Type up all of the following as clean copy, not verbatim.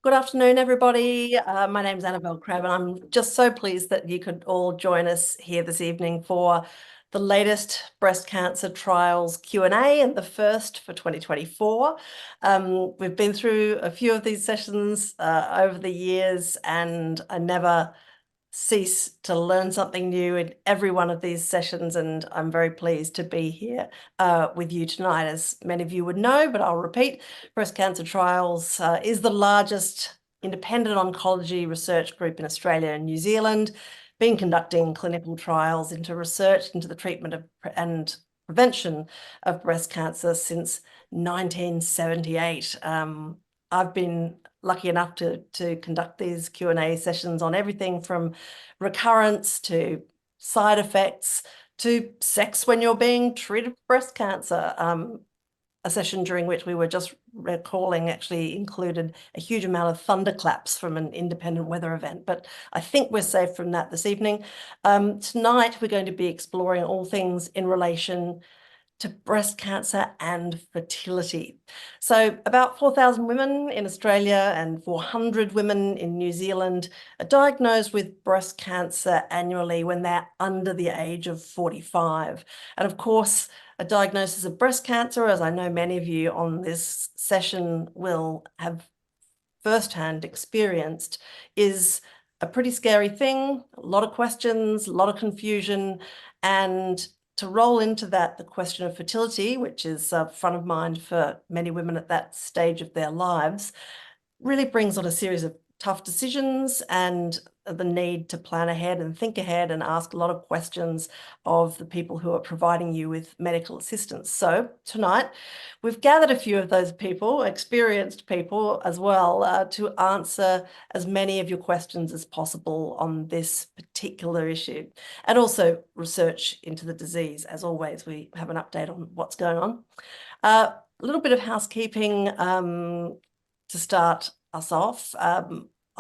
Good afternoon, everybody. My name's Annabelle Crabb, and I'm just so pleased that you could all join us here this evening for the latest breast cancer trials Q&A and the first for 2024. We've been through a few of these sessions over the years, and I never cease to learn something new in every one of these sessions, and I'm very pleased to be here with you tonight. As many of you would know, but I'll repeat, Breast Cancer Trials is the largest independent oncology research group in Australia and New Zealand, been conducting clinical trials into research into the treatment of and prevention of breast cancer since 1978. I've been lucky enough to conduct these Q&A sessions on everything from recurrence to side effects to sex when you're being treated for breast cancer. A session during which we were just recalling actually included a huge amount of thunderclaps from an independent weather event, but I think we're safe from that this evening. Tonight, we're going to be exploring all things in relation to breast cancer and fertility. So about 4,000 women in Australia and 400 women in New Zealand are diagnosed with breast cancer annually when they're under the age of 45. And of course, a diagnosis of breast cancer, as I know many of you on this session will have firsthand experienced, is a pretty scary thing, a lot of questions, a lot of confusion, and to roll into that, the question of fertility, which is front of mind for many women at that stage of their lives, really brings on a series of tough decisions and the need to plan ahead and think ahead and ask a lot of questions of the people who are providing you with medical assistance. So tonight, we've gathered a few of those people, experienced people as well, to answer as many of your questions as possible on this particular issue, and also research into the disease. As always, we have an update on what's going on. A little bit of housekeeping to start us off.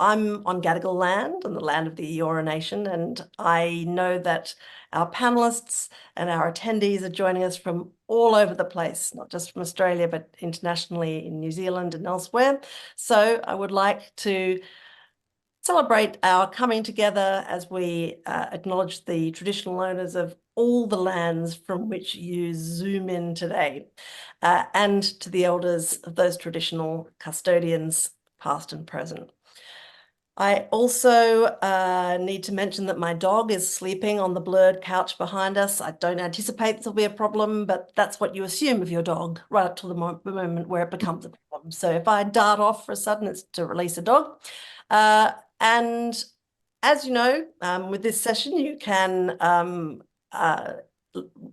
I'm on Gadigal land, on the land of the Eora Nation, and I know that our panelists and our attendees are joining us from all over the place, not just from Australia, but internationally in New Zealand and elsewhere. So I would like to celebrate our coming together as we acknowledge the traditional owners of all the lands from which you Zoom in today, and to the elders of those traditional custodians, past and present. I also need to mention that my dog is sleeping on the blurred couch behind us. I don't anticipate this will be a problem, but that's what you assume of your dog right up to the moment where it becomes a problem. So if I dart off for a sudden, it's to release a dog. And as you know, with this session, you can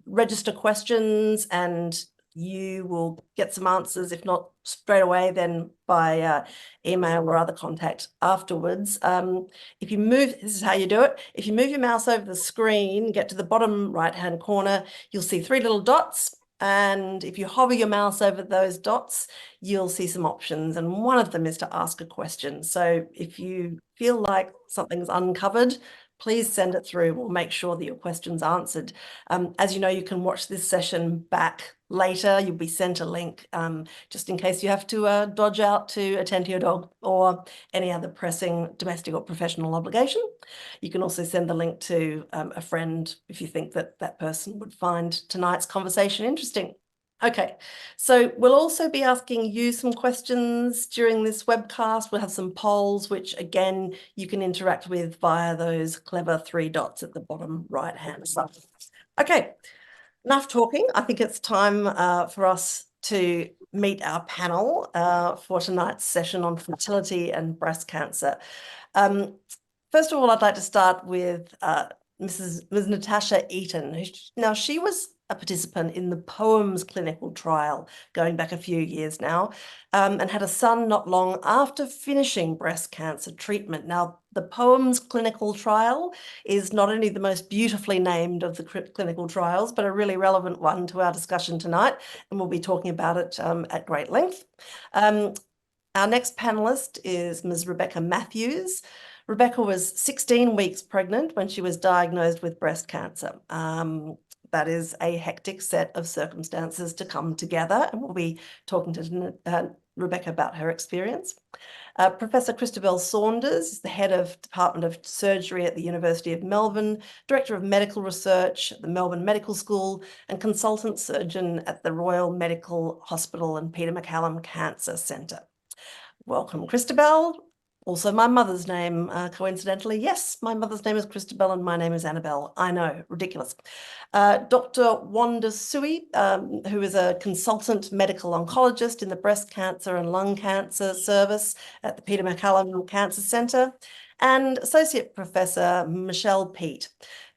register questions and you will get some answers, if not straight away, then by email or other contact afterwards. If you move, this is how you do it. If you move your mouse over the screen, get to the bottom right-hand corner, you'll see 3 little dots. And if you hover your mouse over those dots, you'll see some options. And one of them is to ask a question. So if you feel like something's uncovered, please send it through. We'll make sure that your question's answered. As you know, you can watch this session back later. You'll be sent a link just in case you have to dodge out to attend to your dog or any other pressing domestic or professional obligation. You can also send the link to a friend if you think that that person would find tonight's conversation interesting. Okay, so we'll also be asking you some questions during this webcast. We'll have some polls, which again, you can interact with via those clever 3 dots at the bottom right-hand side. Okay, enough talking. I think it's time for us to meet our panel for tonight's session on fertility and breast cancer. First of all, I'd like to start with Ms. Natasha Eaton. Now, she was a participant in the POEMS clinical trial going back a few years now, and had a son not long after finishing breast cancer treatment. Now, the POEMS clinical trial is not only the most beautifully named of the clinical trials, but a really relevant one to our discussion tonight, and we'll be talking about it at great length. Our next panelist is Ms. Rebecca Matthews. Rebecca was 16 weeks pregnant when she was diagnosed with breast cancer. That is a hectic set of circumstances to come together, and we'll be talking to Rebecca about her experience. Professor Christabel Saunders is the head of Department of Surgery at the University of Melbourne, Director of Medical Research at the Melbourne Medical School, and consultant surgeon at the Royal Medical Hospital and Peter MacCallum Cancer Centre. Welcome, Christabel. Also my mother's name, coincidentally. Yes, my mother's name is Christabel and my name is Annabelle. I know, ridiculous. Dr. Wanda Sui, who is a consultant medical oncologist in the breast cancer and lung cancer service at the Peter MacCallum Cancer Centre, and Associate Professor Michelle Peet,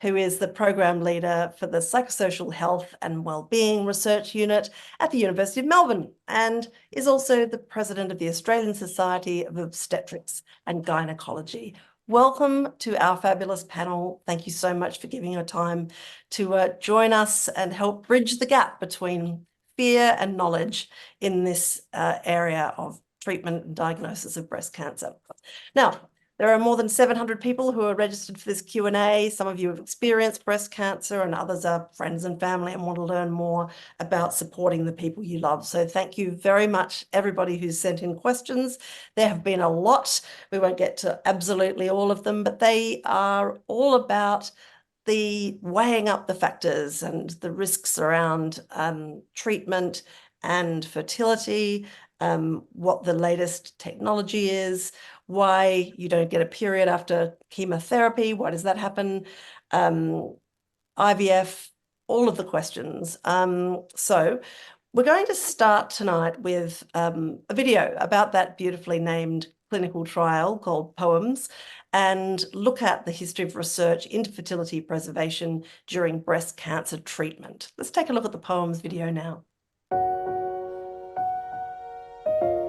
who is the Program Leader for the Psychosocial Health and Wellbeing Research Unit at the University of Melbourne, and is also the President of the Australian Society of Obstetrics and Gynecology. Welcome to our fabulous panel. Thank you so much for giving your time to join us and help bridge the gap between fear and knowledge in this area of treatment and diagnosis of breast cancer. Now, there are more than 700 people who are registered for this Q&A. Some of you have experienced breast cancer and others are friends and family and want to learn more about supporting the people you love. So thank you very much, everybody who's sent in questions. There have been a lot. We won't get to absolutely all of them, but they are all about the weighing up the factors and the risks around treatment and fertility, what the latest technology is, why you don't get a period after chemotherapy, why does that happen, IVF, all of the questions. So we're going to start tonight with a video about that beautifully named clinical trial called POEMS, and look at the history of research into fertility preservation during breast cancer treatment. Let's take a look at the POEMS video now.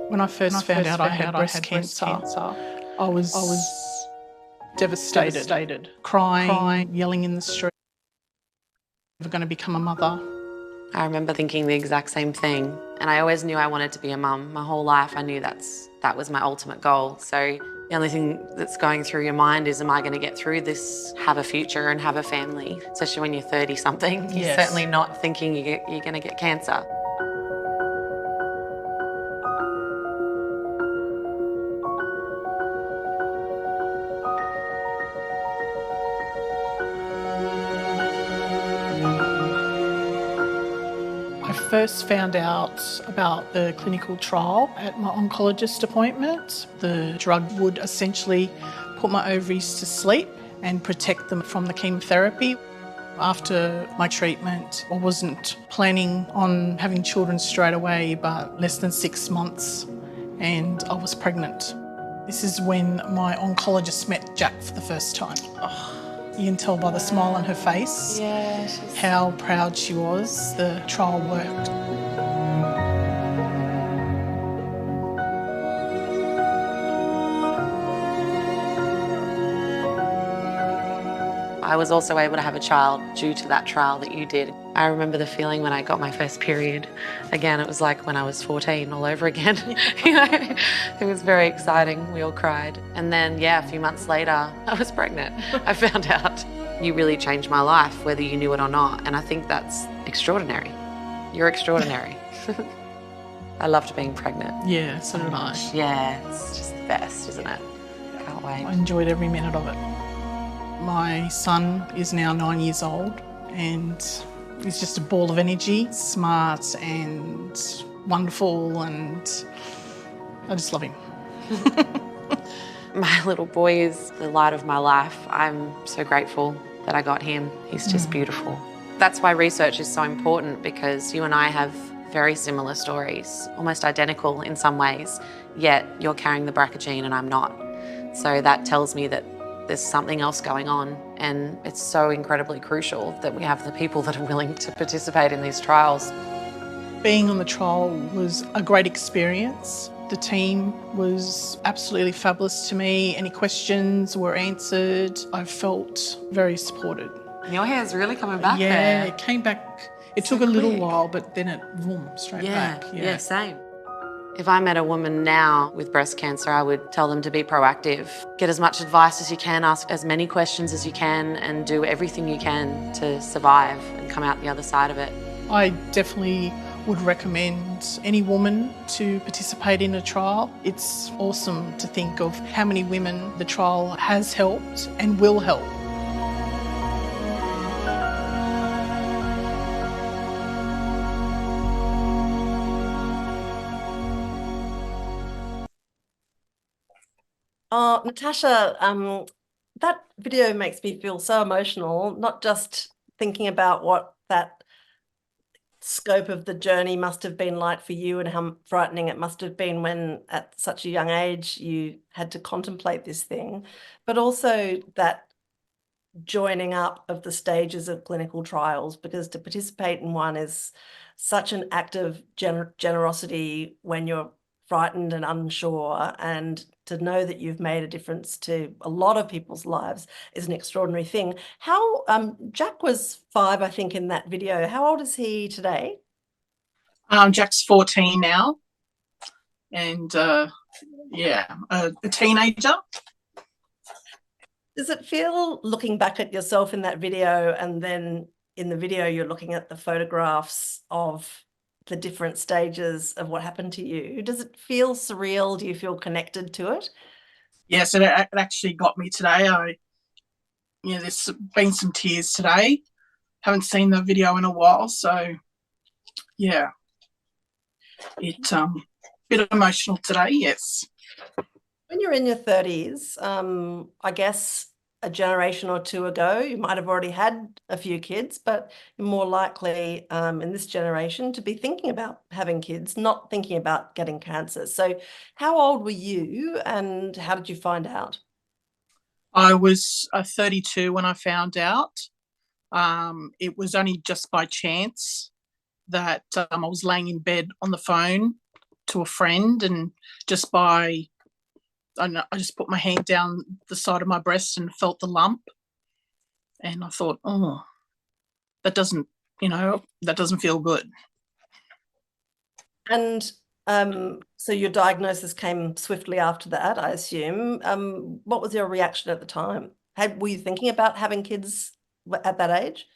When I first found out I had breast cancer, I was devastated, crying, yelling in the street, never going to become a mother. I remember thinking the exact same thing, and I always knew I wanted to be a mum. My whole life I knew that was my ultimate goal. So the only thing that's going through your mind is, am I going to get through this, have a future and have a family? Especially when you're 30-something, you're certainly not thinking you're going to get cancer. I first found out about the clinical trial at my oncologist appointment. The drug would essentially put my ovaries to sleep and protect them from the chemotherapy. After my treatment, I wasn't planning on having children straight away, but less than 6 months, and I was pregnant. This is when my oncologist met Jack for the first time. You can tell by the smile on her face how proud she was. The trial worked. I was also able to have a child due to that trial that you did. I remember the feeling when I got my first period. Again, it was like when I was 14 all over again. You know, it was very exciting. We all cried. And then, a few months later, I was pregnant. I found out. You really changed my life, whether you knew it or not. And I think that's extraordinary. You're extraordinary. I loved being pregnant. Yeah, so did I. Yeah, it's just the best, isn't it? Can't wait. I enjoyed every minute of it. My son is now 9 years old and he's just a ball of energy, smart and wonderful, and I just love him. My little boy is the light of my life. I'm so grateful that I got him. He's just beautiful. That's why research is so important, because you and I have very similar stories, almost identical in some ways, yet you're carrying the BRCA gene and I'm not. So that tells me that there's something else going on, and it's so incredibly crucial that we have the people that are willing to participate in these trials. Being on the trial was a great experience. The team was absolutely fabulous to me. Any questions were answered. I felt very supported. And your hair's really coming back Yeah, there. it came back. It So took a little quick. while, but then it straight back. Yeah, same. If I met a woman now with breast cancer, I would tell them to be proactive. Get as much advice as you can, ask as many questions as you can, and do everything you can to survive and come out the other side of it. I definitely would recommend any woman to participate in a trial. It's awesome to think of how many women the trial has helped and will help. Oh, Natasha, that video makes me feel so emotional, not just thinking about what that scope of the journey must have been like for you and how frightening it must have been when at such a young age you had to contemplate this thing, but also that joining up of the stages of clinical trials, because to participate in one is such an act of generosity when you're frightened and unsure, and to know that you've made a difference to a lot of people's lives is an extraordinary thing. How Jack was 5, I think, in that video. How old is he today? Jack's 14 now, and yeah, a teenager. Does it feel, looking back at yourself in that video, and then in the video you're looking at the photographs of the different stages of what happened to you, does it feel surreal? Do you feel connected to it? Yes, it actually got me today. There's been some tears today. Haven't seen the video in a while, so yeah, it's bit emotional today. Yes. When you're in your 30s, I guess a generation or two ago, you might have already had a few kids, but you're more likely in this generation to be thinking about having kids, not thinking about getting cancer. So how old were you and how did you find out? I was 32 when I found out. It was only just by chance that I was laying in bed on the phone to a friend, and just by I just put my hand down the side of my breast and felt the lump, and I thought, oh, that doesn't feel good. And so your diagnosis came swiftly after that, I assume. What was your reaction at the time? Were you thinking about having kids at that age?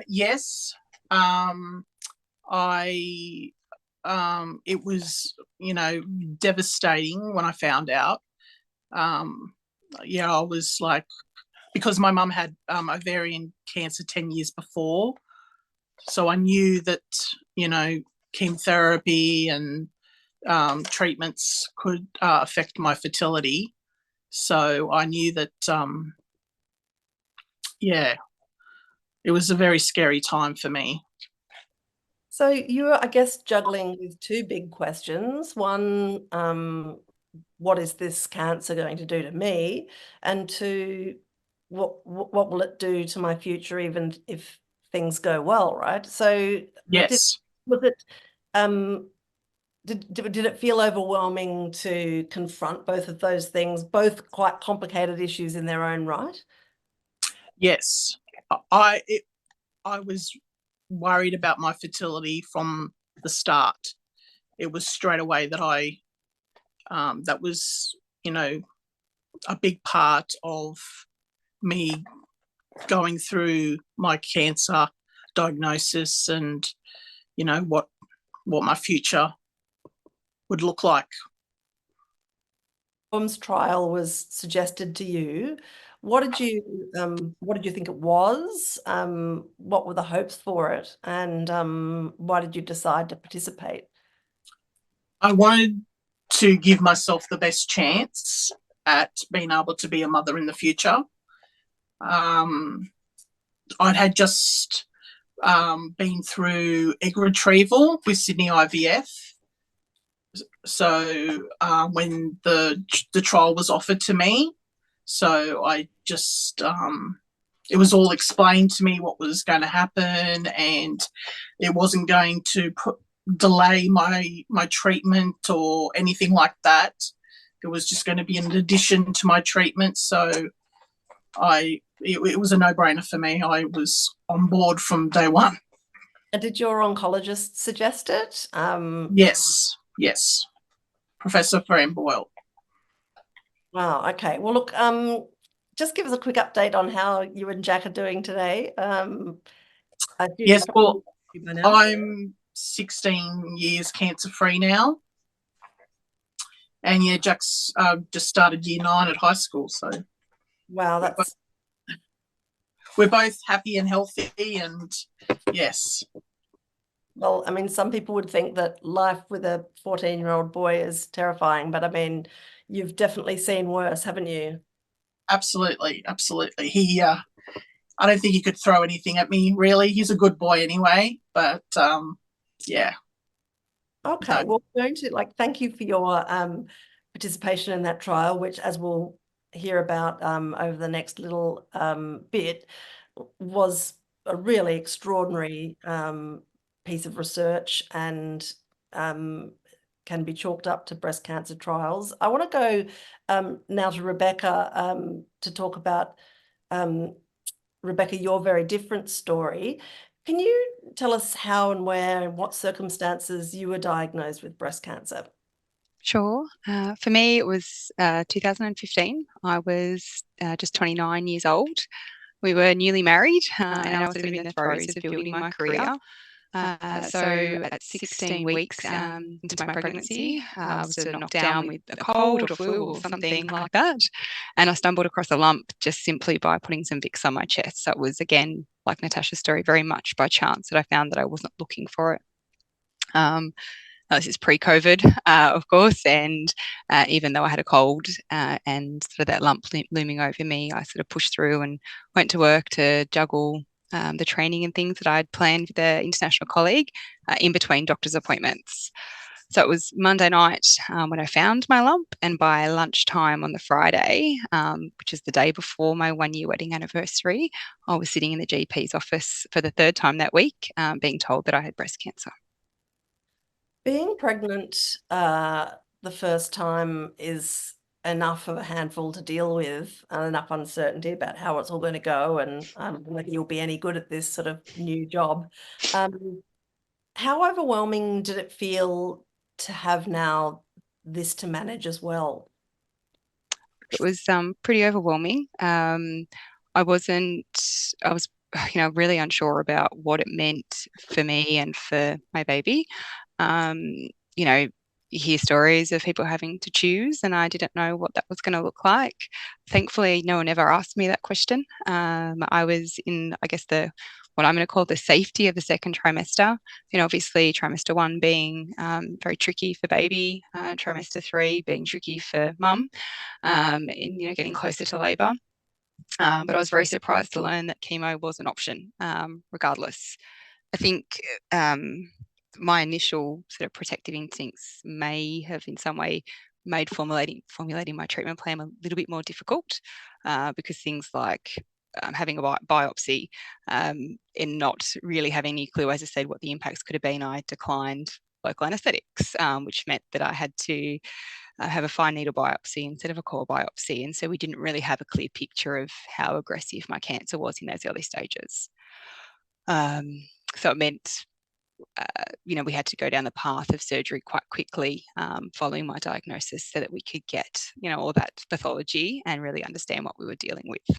Yes. I it was, devastating when I found out. I was like, because my mum had ovarian cancer 10 years before, so I knew that, chemotherapy and treatments could affect my fertility. So I knew that, it was a very scary time for me. So you were, I guess, juggling with two big questions. One, what is this cancer going to do to me? And two, what will it do to my future, even if things go well, right? So Yes. was it did it feel overwhelming to confront both of those things, both quite complicated issues in their own right? Yes. I was worried about my fertility from the start. It was straight away that that was, a big part of me going through my cancer diagnosis and, what my future would look like. Form's trial was suggested to you. What did you think it was? What were the hopes for it? And why did you decide to participate? I wanted to give myself the best chance at being able to be a mother in the future. I'd had just been through egg retrieval with Sydney IVF. So when the trial was offered to me, so I just it was all explained to me what was going to happen, and it wasn't going to delay my treatment or anything like that. It was just going to be an addition to my treatment. So it was a no-brainer for me. I was on board from day one. And did your oncologist suggest it? Yes. Yes, Professor Fran Boyle. Wow. Okay. Well, look, just give us a quick update on how you and Jack are doing today. I assume Yes, well, you by now. I'm 16 years cancer-free now. And yeah, Jack's just started year 9 at high school. So Wow, we're both happy and healthy, and yes. well, I mean, some people would think that life with a 14-year-old boy is terrifying, but I mean, you've definitely seen worse, haven't you? Absolutely, absolutely. I don't think he could throw anything at me, really. He's a good boy anyway, but yeah. Okay, No. well, we're going to thank you for your participation in that trial, which, as we'll hear about over the next little bit, was a really extraordinary piece of research and can be chalked up to breast cancer trials. I want to go now to Rebecca to talk about Rebecca, your very different story. Can you tell us how and where and what circumstances you were diagnosed with breast cancer? Sure. For me, it was 2015. I was just 29 years old. We were newly married, and I was sort of in the throes of building my career. So at 16 weeks into my pregnancy, I was sort of knocked down with a cold or flu or something like that. And I stumbled across a lump just simply by putting some Vicks on my chest. So it was, again, like Natasha's story, very much by chance that I found that I wasn't looking for it. This is pre-COVID, of course, and even though I had a cold and sort of that lump looming over me, I sort of pushed through and went to work to juggle the training and things that I'd planned with the international colleague in between doctor's appointments. So it was Monday night when I found my lump, and by lunchtime on the Friday, which is the day before my 1-year wedding anniversary, I was sitting in the GP's office for the 3rd time that week, being told that I had breast cancer. Being pregnant the first time is enough of a handful to deal with, and enough uncertainty about how it's all going to go and whether you'll be any good at this sort of new job. How overwhelming did it feel to have now this to manage as well? It was pretty overwhelming. I was, really unsure about what it meant for me and for my baby. You know, you hear stories of people having to choose, and I didn't know what that was going to look like. Thankfully, no one ever asked me that question. I was in, I guess, what I'm going to call the safety of the 2nd trimester. Obviously, trimester 1 being very tricky for baby, trimester 3 being tricky for mum, in getting closer to labour. But I was very surprised to learn that chemo was an option, regardless. I think my initial sort of protective instincts may have in some way made formulating my treatment plan a little bit more difficult because things like having a biopsy and not really having any clue, as I said, what the impacts could have been, I declined local anaesthetics, which meant that I had to have a fine needle biopsy instead of a core biopsy. And so we didn't really have a clear picture of how aggressive my cancer was in those early stages. So it meant, we had to go down the path of surgery quite quickly following my diagnosis so that we could get, all that pathology and really understand what we were dealing with.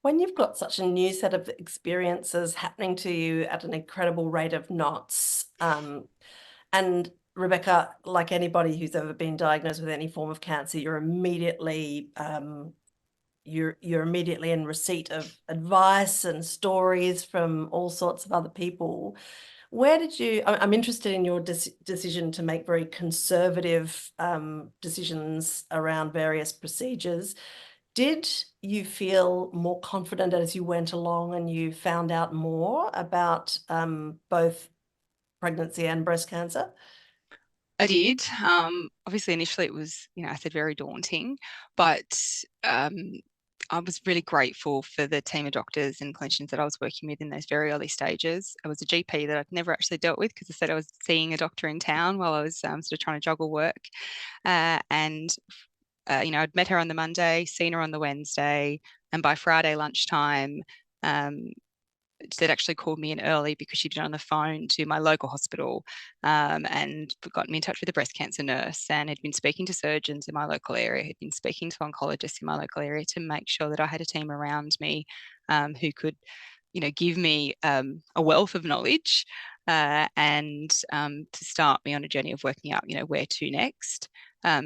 When you've got such a new set of experiences happening to you at an incredible rate of knots, and Rebecca, like anybody who's ever been diagnosed with any form of cancer, you're immediately in receipt of advice and stories from all sorts of other people. Where did you? I'm interested in your decision to make very conservative decisions around various procedures. Did you feel more confident as you went along and you found out more about both pregnancy and breast cancer? I did. Obviously, initially it was, I said very daunting, but I was really grateful for the team of doctors and clinicians that I was working with in those very early stages. I was a GP that I'd never actually dealt with because I said I was seeing a doctor in town while I was sort of trying to juggle work. I'd met her on the Monday, seen her on the Wednesday, and by Friday lunchtime, they'd actually called me in early because she'd been on the phone to my local hospital, and got me in touch with a breast cancer nurse, and had been speaking to surgeons in my local area, had been speaking to oncologists in my local area to make sure that I had a team around me, who could, give me a wealth of knowledge, and to start me on a journey of working out, where to next.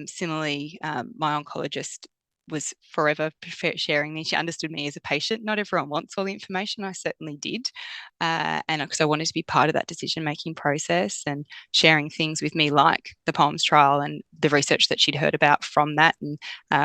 Similarly, my oncologist was forever sharing me. She understood me as a patient. Not everyone wants all the information. I certainly did. And because I wanted to be part of that decision-making process and sharing things with me like the POEMS trial and the research that she'd heard about from that, and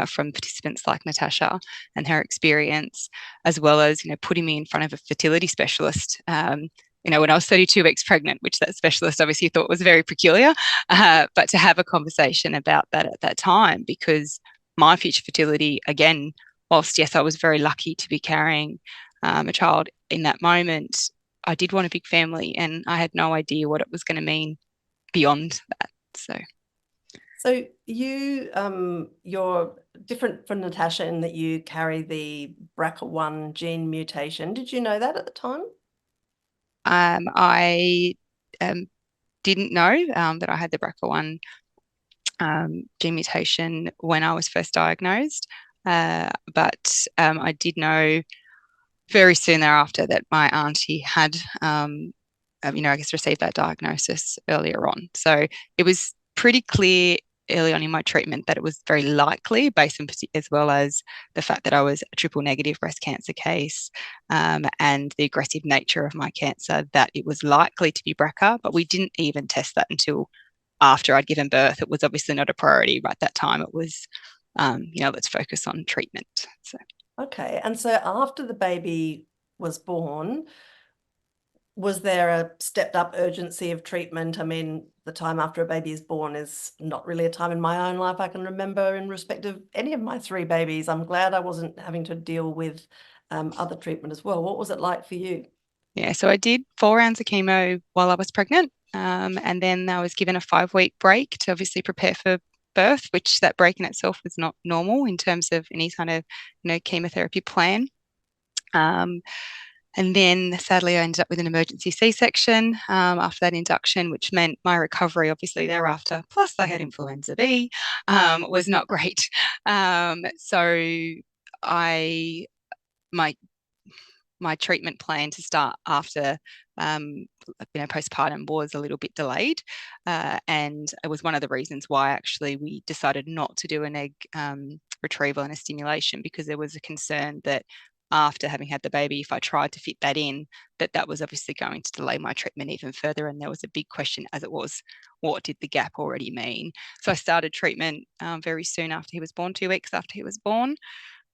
from participants like Natasha and her experience, as well as, putting me in front of a fertility specialist. When I was 32 weeks pregnant, which that specialist obviously thought was very peculiar, but to have a conversation about that at that time, because my future fertility, again, whilst yes, I was very lucky to be carrying a child in that moment, I did want a big family, and I had no idea what it was going to mean beyond that. So you're different from Natasha in that you carry the BRCA1 gene mutation. Did you know that at the time? I didn't know that I had the BRCA1 gene mutation when I was first diagnosed, but I did know very soon thereafter that my auntie had, I guess, received that diagnosis earlier on. So it was pretty clear early on in my treatment that it was very likely, based on, as well as the fact that I was a triple negative breast cancer case, and the aggressive nature of my cancer, that it was likely to be BRCA, but we didn't even test that until after I'd given birth. It was obviously not a priority right at that time. It was, let's focus on treatment. So. Okay. And so after the baby was born, was there a stepped up urgency of treatment? I mean, the time after a baby is born is not really a time in my own life I can remember in respect of any of my 3 babies. I'm glad I wasn't having to deal with other treatment as well. What was it like for you? Yeah, so I did 4 rounds of chemo while I was pregnant, and then I was given a 5-week break to obviously prepare for birth, which that break in itself was not normal in terms of any kind of, chemotherapy plan. And then sadly, I ended up with an emergency C-section after that induction, which meant my recovery, obviously, thereafter, plus I had influenza B, was not great. So I my my treatment plan to start after postpartum was a little bit delayed, and it was one of the reasons why actually we decided not to do an egg retrieval and a stimulation, because there was a concern that after having had the baby, if I tried to fit that in, that was obviously going to delay my treatment even further. And there was a big question, as it was, what did the gap already mean? So I started treatment very soon after he was born, 2 weeks after he was born,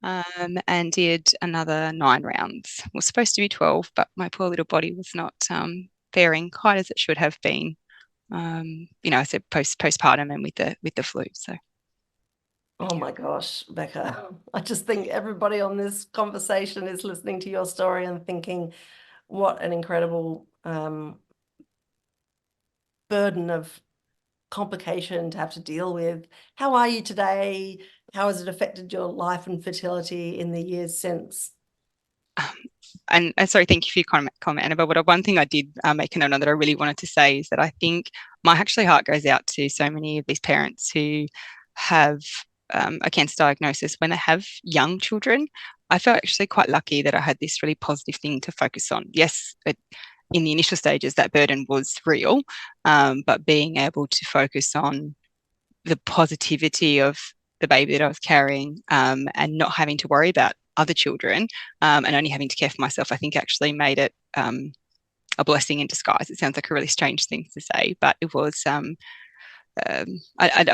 and did another 9 rounds. It was supposed to be 12, but my poor little body was not faring quite as it should have been. I said postpartum and with the flu. So. Oh my gosh, Becca, I just think everybody on this conversation is listening to your story and thinking, what an incredible burden of complication to have to deal with. How are you today? How has it affected your life and fertility in the years since? And sorry, thank you for your comment, Annabelle. But one thing I did make a note of that I really wanted to say is that I think my actually heart goes out to so many of these parents who have a cancer diagnosis when they have young children. I felt actually quite lucky that I had this really positive thing to focus on. Yes, in the initial stages, that burden was real, but being able to focus on the positivity of the baby that I was carrying, and not having to worry about other children, and only having to care for myself, I think actually made it a blessing in disguise. It sounds like a really strange thing to say, but it was a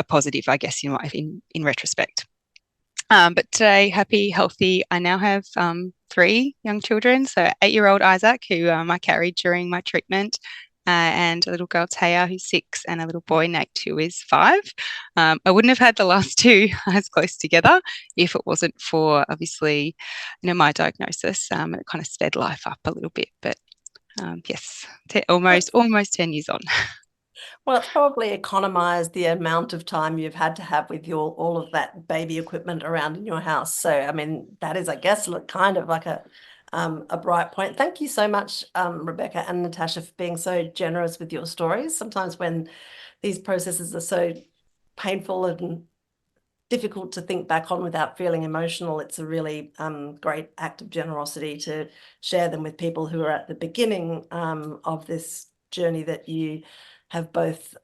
positive, I guess, in retrospect. But today, happy, healthy. I now have 3 young children. So 8-year-old Isaac, who I carried during my treatment, and a little girl, Taya, who's 6, and a little boy, Nate, who is 5. I wouldn't have had the last 2 as close together if it wasn't for, obviously, my diagnosis. It kind of sped life up a little bit. But yes, almost 10 years on. Well, it's probably economized the amount of time you've had to have with all of that baby equipment around in your house. So, I mean, that is, I guess, kind of like a a bright point. Thank you so much, Rebecca and Natasha, for being so generous with your stories. Sometimes when these processes are so painful and difficult to think back on without feeling emotional, it's a really great act of generosity to share them with people who are at the beginning of this journey that you have both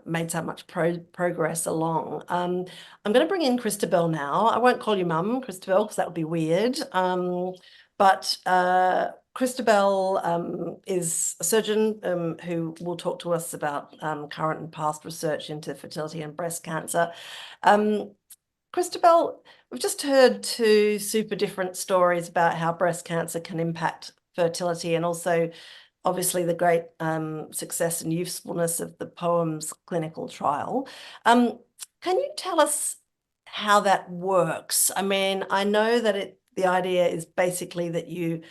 made so much progress along. I'm going to bring in Christabel now. I won't call you Mum, Christabel, because that would be weird. But Christabel is a surgeon who will talk to us about current and past research into fertility and breast cancer. Christabel, we've just heard two super different stories about how breast cancer can impact fertility, and also obviously the great success and usefulness of the POEMS clinical trial. Can you tell us how that works? I mean, I know that the idea is basically that you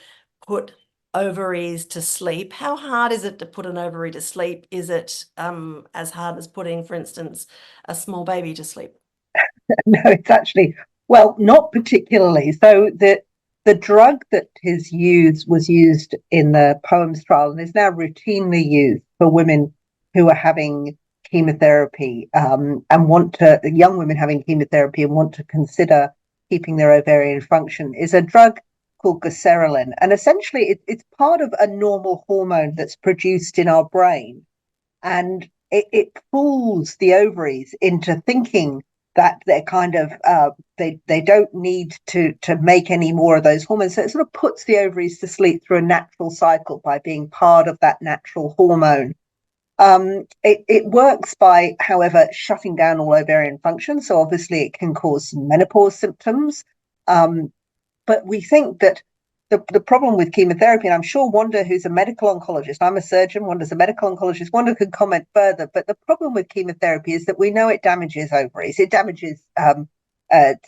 put ovaries to sleep. How hard is it to put an ovary to sleep? Is it as hard as putting, for instance, a small baby to sleep? No, it's actually, well, not particularly. So the drug that was used in the POEMS trial and is now routinely used for women who are having chemotherapy and young women having chemotherapy and want to consider keeping their ovarian function, is a drug called goserelin. And essentially it's part of a normal hormone that's produced in our brain. And it fools the ovaries into thinking that they're kind of they don't need to make any more of those hormones. So it sort of puts the ovaries to sleep through a natural cycle by being part of that natural hormone. It works by, however, shutting down all ovarian function. So obviously it can cause some menopause symptoms. But we think that the problem with chemotherapy, and I'm sure Wanda, who's a medical oncologist, I'm a surgeon, Wanda's a medical oncologist, Wanda could comment further, but the problem with chemotherapy is that we know it damages ovaries, it damages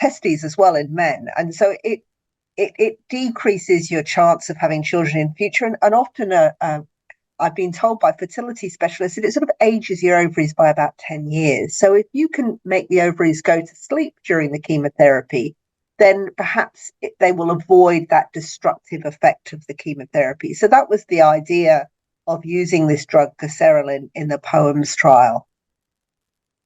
testes as well in men, and so it decreases your chance of having children in future, and often I've been told by fertility specialists that it sort of ages your ovaries by about 10 years. So if you can make the ovaries go to sleep during the chemotherapy, then perhaps they will avoid that destructive effect of the chemotherapy. So that was the idea of using this drug, goserelin, in the POEMS trial.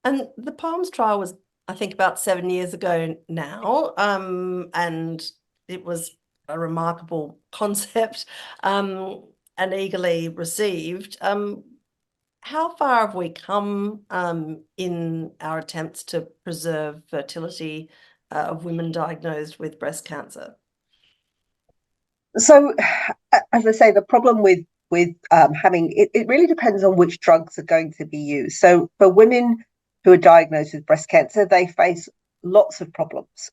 And the POEMS trial was, I think, about 7 years ago now, and it was a remarkable concept and eagerly received. How far have we come in our attempts to preserve fertility of women diagnosed with breast cancer? So, as I say, the problem with having it really depends on which drugs are going to be used. So, for women who are diagnosed with breast cancer, they face lots of problems.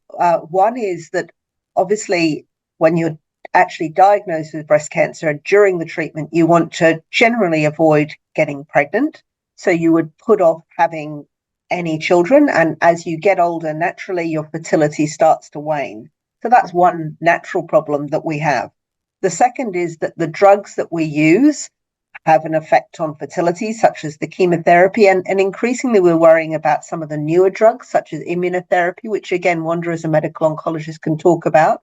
One is that obviously, when you're actually diagnosed with breast cancer and during the treatment, you want to generally avoid getting pregnant. So, you would put off having any children, and as you get older, naturally your fertility starts to wane. So that's one natural problem that we have. The second is that the drugs that we use have an effect on fertility, such as the chemotherapy, and increasingly we're worrying about some of the newer drugs, such as immunotherapy, which again, Wanda as a medical oncologist can talk about.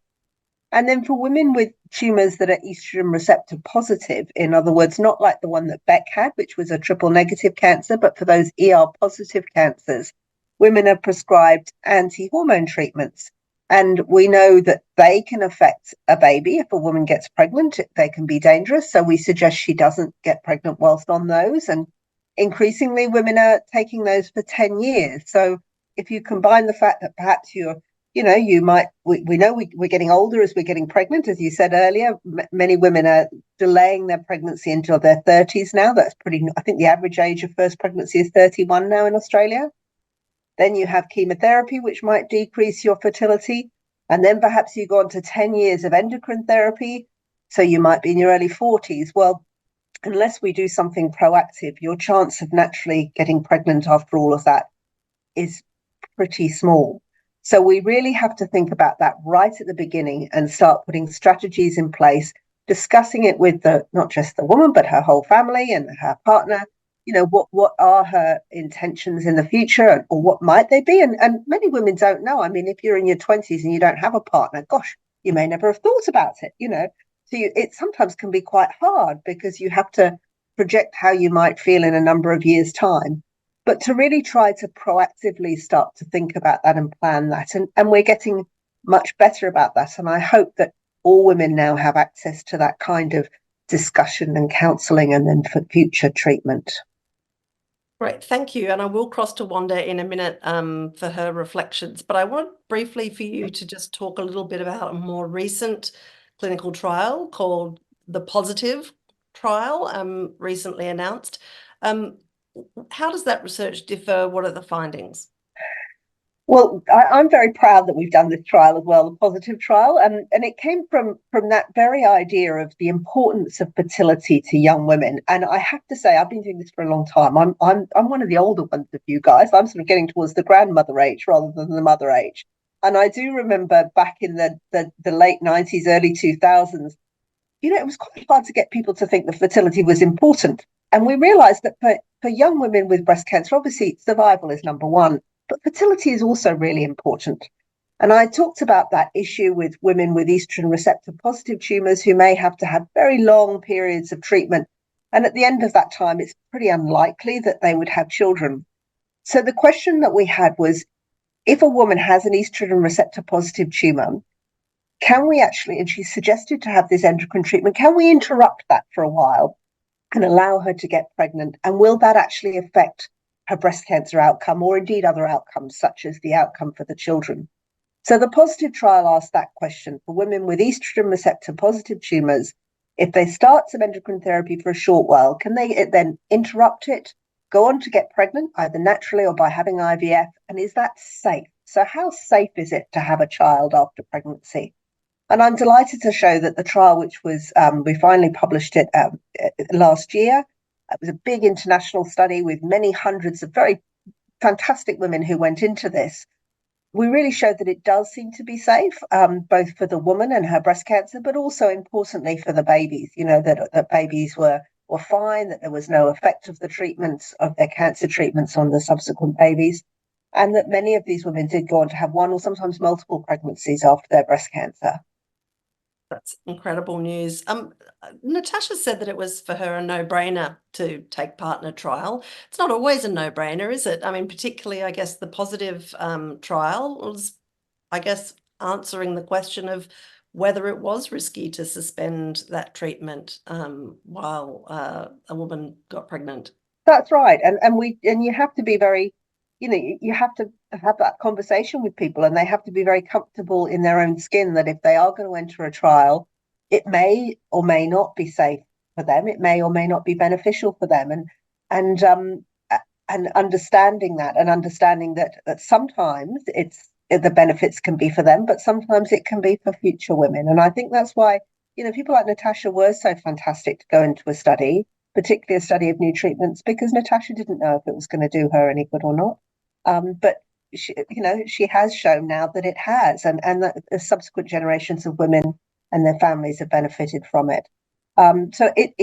And then for women with tumours that are estrogen receptor positive, in other words, not like the one that Beck had, which was a triple negative cancer, but for those ER positive cancers, women are prescribed anti-hormone treatments. And we know that they can affect a baby. If a woman gets pregnant, they can be dangerous. So we suggest she doesn't get pregnant whilst on those. And increasingly, women are taking those for 10 years. So if you combine the fact that perhaps we know we're getting older as we're getting pregnant, as you said earlier. Many women are delaying their pregnancy until their 30s now. That's I think the average age of first pregnancy is 31 now in Australia. Then you have chemotherapy, which might decrease your fertility. And then perhaps you go on to 10 years of endocrine therapy. So you might be in your early 40s. Well, unless we do something proactive, your chance of naturally getting pregnant after all of that is pretty small. So we really have to think about that right at the beginning and start putting strategies in place, discussing it with not just the woman, but her whole family and her partner. What are her intentions in the future, or what might they be? And many women don't know. I mean, if you're in your 20s and you don't have a partner, gosh, you may never have thought about it, So it sometimes can be quite hard because you have to project how you might feel in a number of years' time. But to really try to proactively start to think about that and plan that. And we're getting much better about that. And I hope that all women now have access to that kind of discussion and counselling and then for future treatment. Great, thank you. And I will cross to Wanda in a minute for her reflections, but I want briefly for you to just talk a little bit about a more recent clinical trial called the Positive trial, recently announced. How does that research differ? What are the findings? Well, I'm very proud that we've done this trial as well, the Positive trial, and it came from that very idea of the importance of fertility to young women. And I have to say, I've been doing this for a long time. I'm one of the older ones of you guys. I'm sort of getting towards the grandmother age rather than the mother age. And I do remember back in the late 90s, early 2000s, it was quite hard to get people to think that fertility was important. And we realized that for young women with breast cancer, obviously survival is number one, but fertility is also really important. And I talked about that issue with women with estrogen receptor positive tumours who may have to have very long periods of treatment. And at the end of that time, it's pretty unlikely that they would have children. So the question that we had was, if a woman has an estrogen receptor positive tumour, can we actually, and she suggested to have this endocrine treatment, can we interrupt that for a while and allow her to get pregnant? And will that actually affect her breast cancer outcome or indeed other outcomes, such as the outcome for the children? So the Positive trial asked that question for women with estrogen receptor positive tumours. If they start some endocrine therapy for a short while, can they then interrupt it, go on to get pregnant, either naturally or by having IVF? And is that safe? So how safe is it to have a child after pregnancy? And I'm delighted to show that the trial, which was, we finally published it last year. It was a big international study with many hundreds of very fantastic women who went into this. We really showed that it does seem to be safe, both for the woman and her breast cancer, but also importantly for the babies, that babies were fine, that there was no effect of the treatments, of their cancer treatments on the subsequent babies, and that many of these women did go on to have one or sometimes multiple pregnancies after their breast cancer. That's incredible news. Natasha said that it was for her a no-brainer to take part in a trial. It's not always a no-brainer, is it? I mean, particularly, I guess, the Positive trial was, I guess, answering the question of whether it was risky to suspend that treatment while a woman got pregnant. That's right. And you have to be very, you have to have that conversation with people, and they have to be very comfortable in their own skin that if they are going to enter a trial, it may or may not be safe for them. It may or may not be beneficial for them. And understanding that, and understanding that sometimes the benefits can be for them, but sometimes it can be for future women. And I think that's why, people like Natasha were so fantastic to go into a study, particularly a study of new treatments, because Natasha didn't know if it was going to do her any good or not. But she has shown now that it has, and that the subsequent generations of women and their families have benefited from it. So it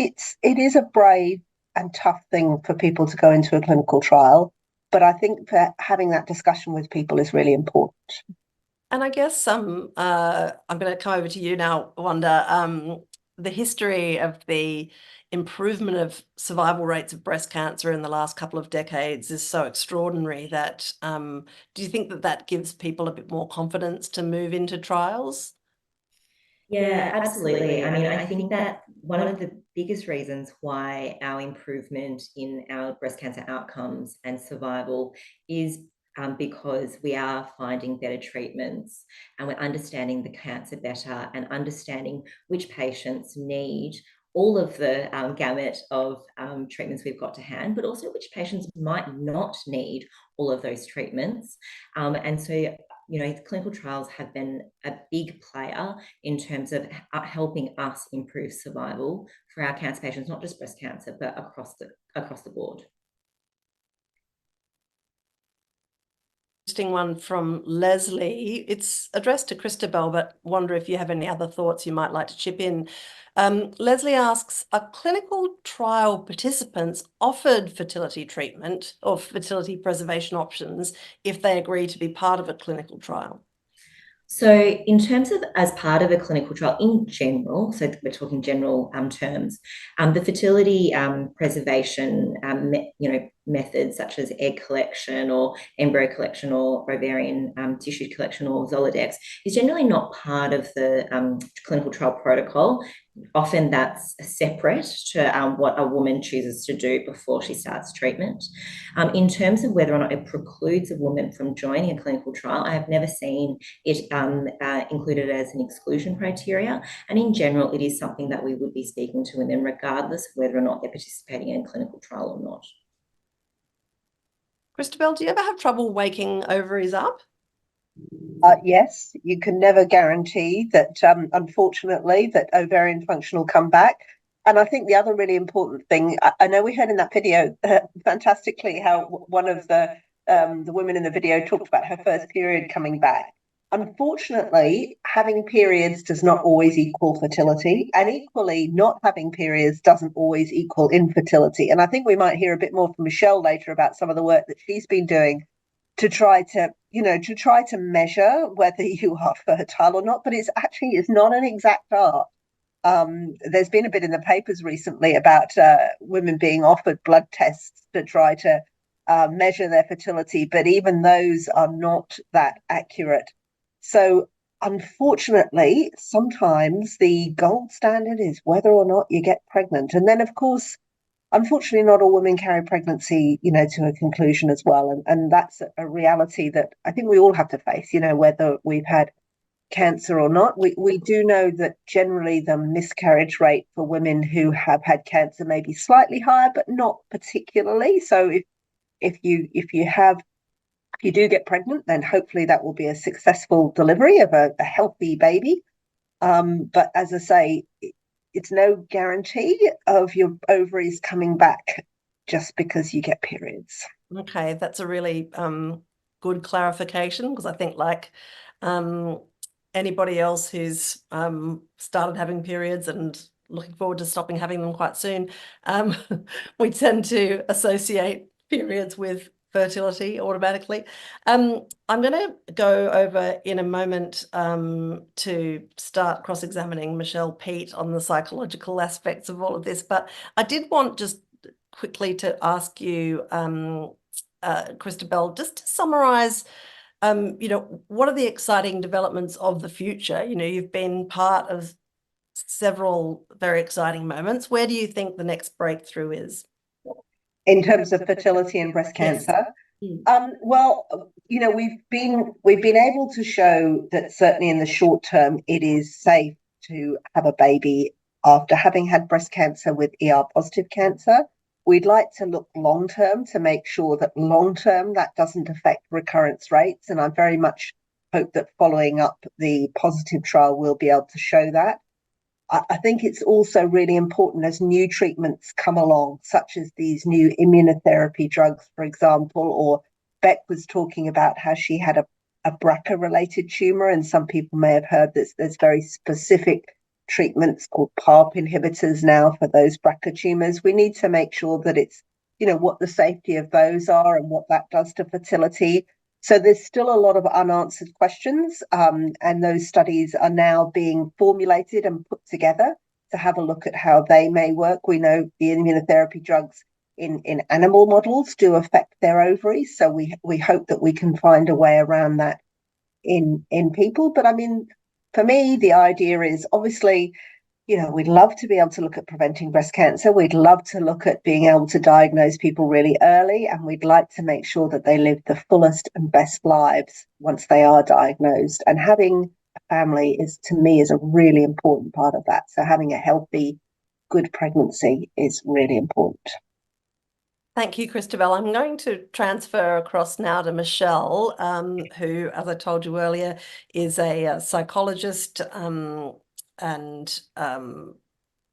is a brave and tough thing for people to go into a clinical trial, but I think that having that discussion with people is really important. And I guess I'm going to come over to you now, Wanda. The history of the improvement of survival rates of breast cancer in the last couple of decades is so extraordinary that do you think that gives people a bit more confidence to move into trials? Yeah, absolutely. I mean, I think that one of the biggest reasons why our improvement in our breast cancer outcomes and survival is because we are finding better treatments, and we're understanding the cancer better and understanding which patients need all of the gamut of treatments we've got to hand, but also which patients might not need all of those treatments. And so clinical trials have been a big player in terms of helping us improve survival for our cancer patients, not just breast cancer, but across the board. Interesting one from Leslie. It's addressed to Christabel, but wonder if you have any other thoughts you might like to chip in. Leslie asks, are clinical trial participants offered fertility treatment or fertility preservation options if they agree to be part of a clinical trial? So, in terms of as part of a clinical trial in general, so we're talking general terms, the fertility preservation, methods such as egg collection or embryo collection or ovarian tissue collection or Zoladex is generally not part of the clinical trial protocol. Often that's separate to what a woman chooses to do before she starts treatment. In terms of whether or not it precludes a woman from joining a clinical trial, I have never seen it included as an exclusion criteria. And in general, it is something that we would be speaking to women regardless of whether or not they're participating in a clinical trial or not. Christabel, do you ever have trouble waking ovaries up? Yes, you can never guarantee that, unfortunately, that ovarian function will come back. And I think the other really important thing, I know we heard in that video fantastically how one of the women in the video talked about her first period coming back. Unfortunately, having periods does not always equal fertility, and equally, not having periods doesn't always equal infertility. And I think we might hear a bit more from Michelle later about some of the work that she's been doing to try to measure whether you are fertile or not, but it's not an exact art. There's been a bit in the papers recently about women being offered blood tests to try to measure their fertility, but even those are not that accurate. So unfortunately, sometimes the gold standard is whether or not you get pregnant. And then, of course, unfortunately, not all women carry pregnancy, to a conclusion as well. And that's a reality that I think we all have to face, whether we've had cancer or not. We do know that generally the miscarriage rate for women who have had cancer may be slightly higher, but not particularly. So if you do get pregnant, then hopefully that will be a successful delivery of a healthy baby. But as I say, it's no guarantee of your ovaries coming back just because you get periods. Okay, that's a really good clarification, because I think, like anybody else who's started having periods and looking forward to stopping having them quite soon, we tend to associate periods with fertility automatically. I'm going to go over in a moment to start cross-examining Michelle Pete on the psychological aspects of all of this, but I did want just quickly to ask you, Christabel, just to summarize, what are the exciting developments of the future? You've been part of several very exciting moments. Where do you think the next breakthrough is? In terms of fertility and breast cancer? Yes. Well, we've been able to show that certainly in the short term, it is safe to have a baby after having had breast cancer with ER positive cancer. We'd like to look long term to make sure that long term that doesn't affect recurrence rates. And I very much hope that following up the positive trial, we'll be able to show that. I think it's also really important as new treatments come along, such as these new immunotherapy drugs, for example, or Beck was talking about how she had a BRCA-related tumour, and some people may have heard that there's very specific treatments called PARP inhibitors now for those BRCA tumours. We need to make sure that it's, what the safety of those are and what that does to fertility. So there's still a lot of unanswered questions, and those studies are now being formulated and put together to have a look at how they may work. We know the immunotherapy drugs in animal models do affect their ovaries, so we hope that we can find a way around that in people. But I mean, for me, the idea is obviously, we'd love to be able to look at preventing breast cancer. We'd love to look at being able to diagnose people really early, and we'd like to make sure that they live the fullest and best lives once they are diagnosed. And having a family to me, is a really important part of that. So having a healthy, good pregnancy is really important. Thank you, Christabel. I'm going to transfer across now to Michelle, who, as I told you earlier, is a psychologist and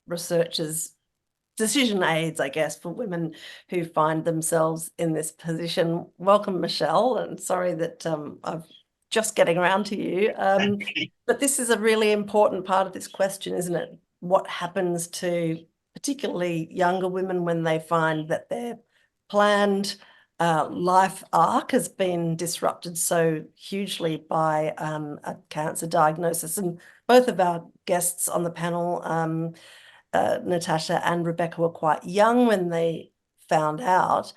researchers, decision aids, I guess, for women who find themselves in this position. Welcome, Michelle, and sorry that I'm just getting around to you. But this is a really important part of this question, isn't it? What happens to particularly younger women when they find that their planned life arc has been disrupted so hugely by a cancer diagnosis. And both of our guests on the panel, Natasha and Rebecca, were quite young when they found out.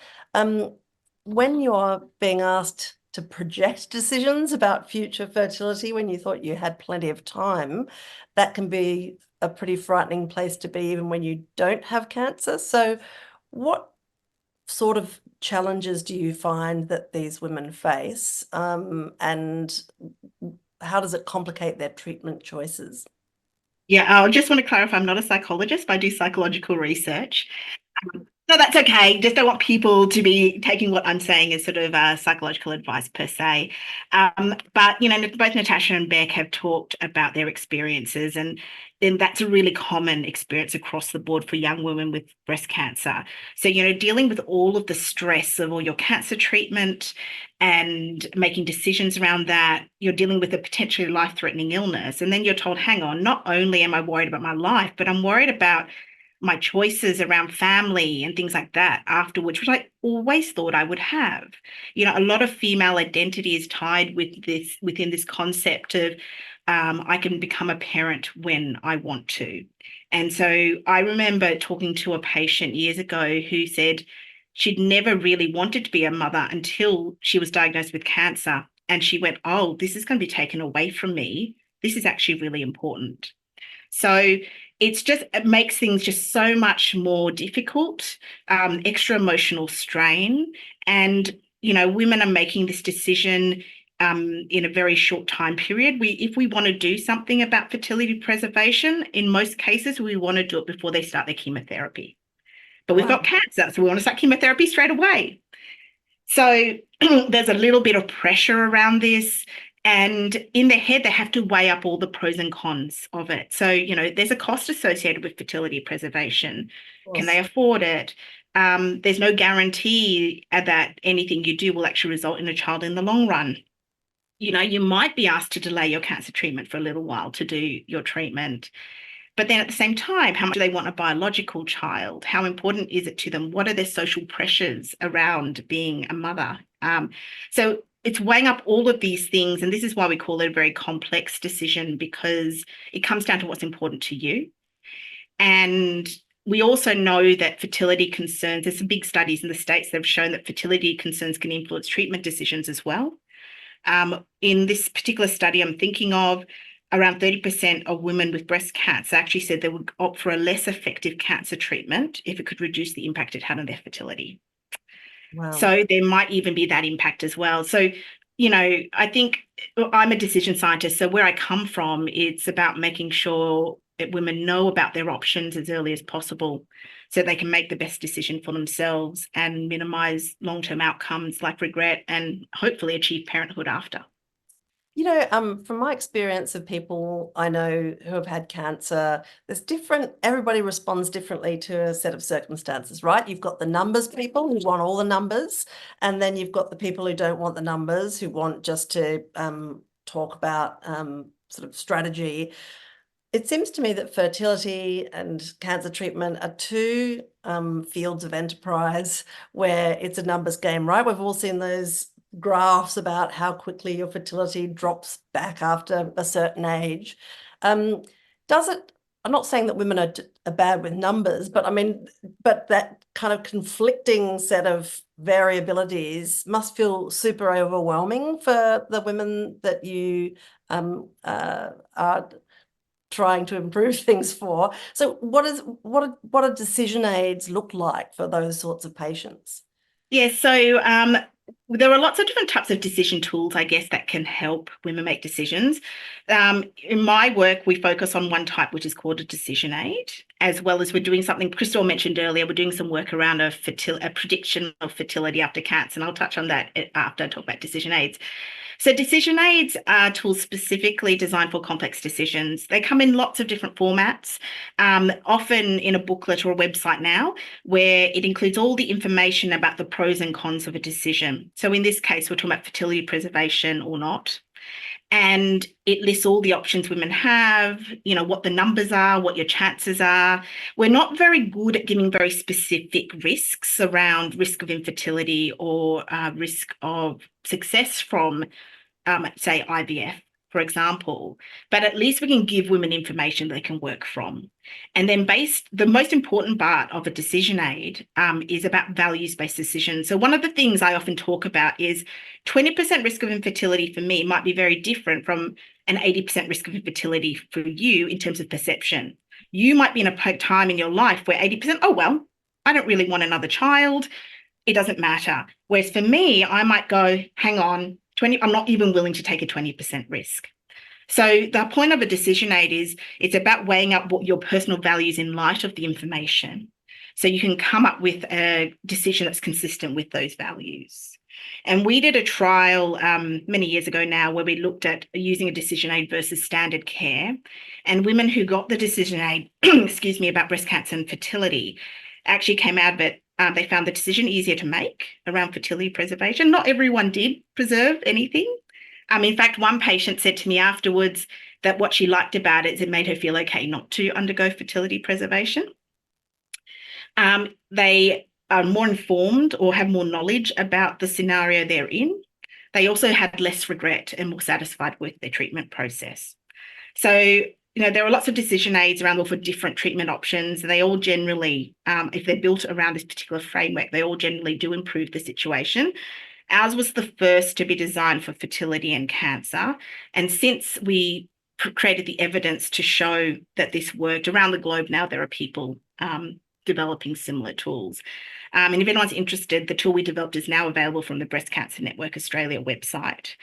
When you're being asked to project decisions about future fertility when you thought you had plenty of time, that can be a pretty frightening place to be even when you don't have cancer. So what sort of challenges do you find that these women face, and how does it complicate their treatment choices? Yeah, I just want to clarify, I'm not a psychologist, but I do psychological research. No, that's okay. Just don't want people to be taking what I'm saying as sort of psychological advice per se. But, both Natasha and Beck have talked about their experiences, and then that's a really common experience across the board for young women with breast cancer. So, dealing with all of the stress of all your cancer treatment and making decisions around that, you're dealing with a potentially life-threatening illness. And then you're told, hang on, not only am I worried about my life, but I'm worried about my choices around family and things like that afterwards, which I always thought I would have. A lot of female identity is tied within this concept of I can become a parent when I want to. And so I remember talking to a patient years ago who said she'd never really wanted to be a mother until she was diagnosed with cancer. And she went, oh, this is going to be taken away from me. This is actually really important. So it makes things just so much more difficult, extra emotional strain. And, women are making this decision in a very short time period. If we want to do something about fertility preservation, in most cases, we want to do it before they start their chemotherapy. But we've got cancer, so we want to start chemotherapy straight away. So there's a little bit of pressure around this. And in their head, they have to weigh up all the pros and cons of it. So, there's a cost associated with fertility preservation. Can they afford it? There's no guarantee that anything you do will actually result in a child in the long run. You might be asked to delay your cancer treatment for a little while to do your treatment. But then at the same time, how much do they want a biological child? How important is it to them? What are their social pressures around being a mother? So it's weighing up all of these things. And this is why we call it a very complex decision, because it comes down to what's important to you. And we also know that fertility concerns, there's some big studies in the States that have shown that fertility concerns can influence treatment decisions as well. In this particular study I'm thinking of, around 30% of women with breast cancer actually said they would opt for a less effective cancer treatment if it could reduce the impact it had on their fertility. Wow. So there might even be that impact as well. So, I think I'm a decision scientist. So where I come from, it's about making sure that women know about their options as early as possible so they can make the best decision for themselves and minimize long-term outcomes like regret and hopefully achieve parenthood after. From my experience of people I know who have had cancer, everybody responds differently to a set of circumstances, right? You've got the numbers people who want all the numbers, and then you've got the people who don't want the numbers, who want just to talk about sort of strategy. It seems to me that fertility and cancer treatment are two fields of enterprise where it's a numbers game, right? We've all seen those graphs about how quickly your fertility drops back after a certain age. I'm not saying that women are bad with numbers, but but that kind of conflicting set of variabilities must feel super overwhelming for the women that you are trying to improve things for. So what do decision aids look like for those sorts of patients? Yeah, so there are lots of different types of decision tools, I guess, that can help women make decisions. In my work, we focus on one type, which is called a decision aid, as well as we're doing something Crystal mentioned earlier. We're doing some work around a prediction of fertility after cancer, and I'll touch on that after I talk about decision aids. So decision aids are tools specifically designed for complex decisions. They come in lots of different formats, often in a booklet or a website now, where it includes all the information about the pros and cons of a decision. So in this case, we're talking about fertility preservation or not. And it lists all the options women have, what the numbers are, what your chances are. We're not very good at giving very specific risks around risk of infertility or risk of success from, say, IVF, for example. But at least we can give women information they can work from. And then the most important part of a decision aid is about values-based decisions. So one of the things I often talk about is 20% risk of infertility for me might be very different from an 80% risk of infertility for you in terms of perception. You might be in a time in your life where 80%, oh, well, I don't really want another child. It doesn't matter. Whereas for me, I might go, hang on, I'm not even willing to take a 20% risk. So the point of a decision aid is it's about weighing up what your personal values in light of the information. So you can come up with a decision that's consistent with those values. And we did a trial many years ago now where we looked at using a decision aid versus standard care. And women who got the decision aid, excuse me, about breast cancer and fertility actually came out of it. They found the decision easier to make around fertility preservation. Not everyone did preserve anything. In fact, one patient said to me afterwards that what she liked about it is it made her feel okay not to undergo fertility preservation. They are more informed or have more knowledge about the scenario they're in. They also had less regret and more satisfied with their treatment process. So, there are lots of decision aids around for different treatment options. They all generally, if they're built around this particular framework, they all generally do improve the situation. Ours was the first to be designed for fertility and cancer. And since we created the evidence to show that this worked around the globe, now there are people developing similar tools. And if anyone's interested, the tool we developed is now available from the Breast Cancer Network Australia website.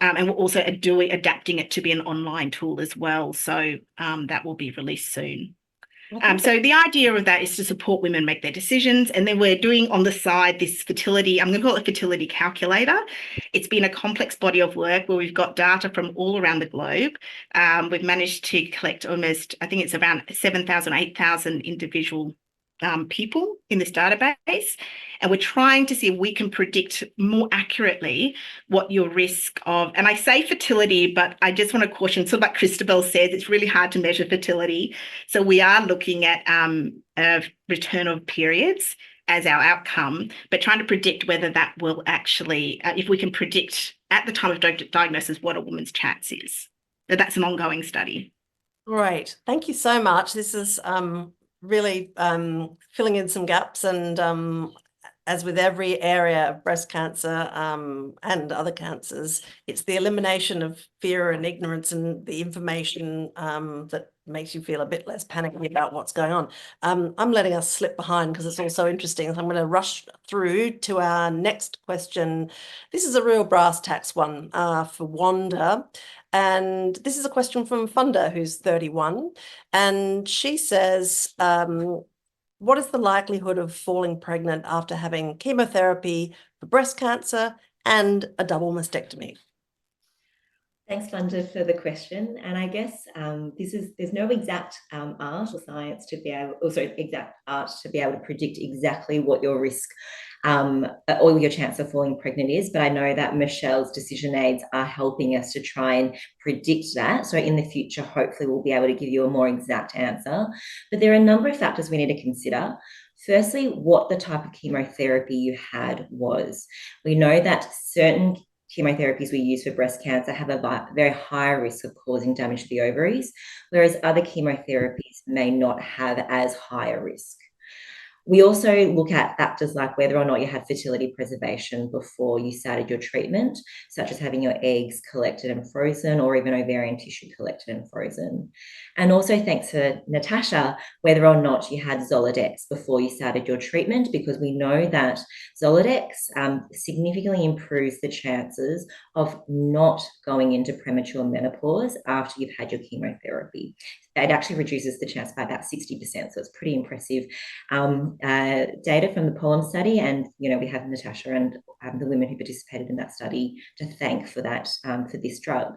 And we're also adapting it to be an online tool as well. So that will be released soon. So the idea of that is to support women make their decisions. And then we're doing on the side this fertility, I'm going to call it a fertility calculator. It's been a complex body of work where we've got data from all around the globe. We've managed to collect almost, I think it's around 7,000, 8,000 individual people in this database. And we're trying to see if we can predict more accurately what your risk of, and I say fertility, but I just want to caution, so like Christabel says, it's really hard to measure fertility. So we are looking at a return of periods as our outcome, but trying to predict whether that will actually, if we can predict at the time of diagnosis what a woman's chance is. So that's an ongoing study. Great. Thank you so much. This is really filling in some gaps, and as with every area of breast cancer and other cancers, it's the elimination of fear and ignorance and the information that makes you feel a bit less panicky about what's going on. I'm letting us slip behind because it's all so interesting. So I'm going to rush through to our next question. This is a real brass tacks one for Wanda. And this is a question from Funda, who's 31. And she says, what is the likelihood of falling pregnant after having chemotherapy for breast cancer and a double mastectomy? Thanks, Funda, for the question. And I guess there's no exact art or science to be able, exact art to be able to predict exactly what your risk or your chance of falling pregnant is. But I know that Michelle's decision aids are helping us to try and predict that. So in the future, hopefully we'll be able to give you a more exact answer. But there are a number of factors we need to consider. Firstly, what the type of chemotherapy you had was. We know that certain chemotherapies we use for breast cancer have a very high risk of causing damage to the ovaries, whereas other chemotherapies may not have as high a risk. We also look at factors like whether or not you had fertility preservation before you started your treatment, such as having your eggs collected and frozen, or even ovarian tissue collected and frozen. And also, thanks to Natasha, whether or not you had Zoladex before you started your treatment, because we know that Zoladex significantly improves the chances of not going into premature menopause after you've had your chemotherapy. It actually reduces the chance by about 60%. So it's pretty impressive data from the POEM study. And, we have Natasha and the women who participated in that study to thank for that, for this drug.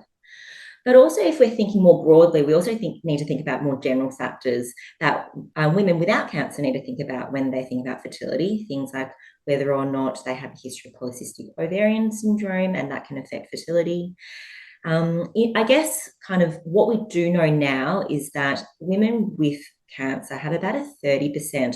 But also, if we're thinking more broadly, we also need to think about more general factors that women without cancer need to think about when they think about fertility, things like whether or not they have a history of polycystic ovarian syndrome, and that can affect fertility. I guess kind of what we do know now is that women with cancer have about a 30%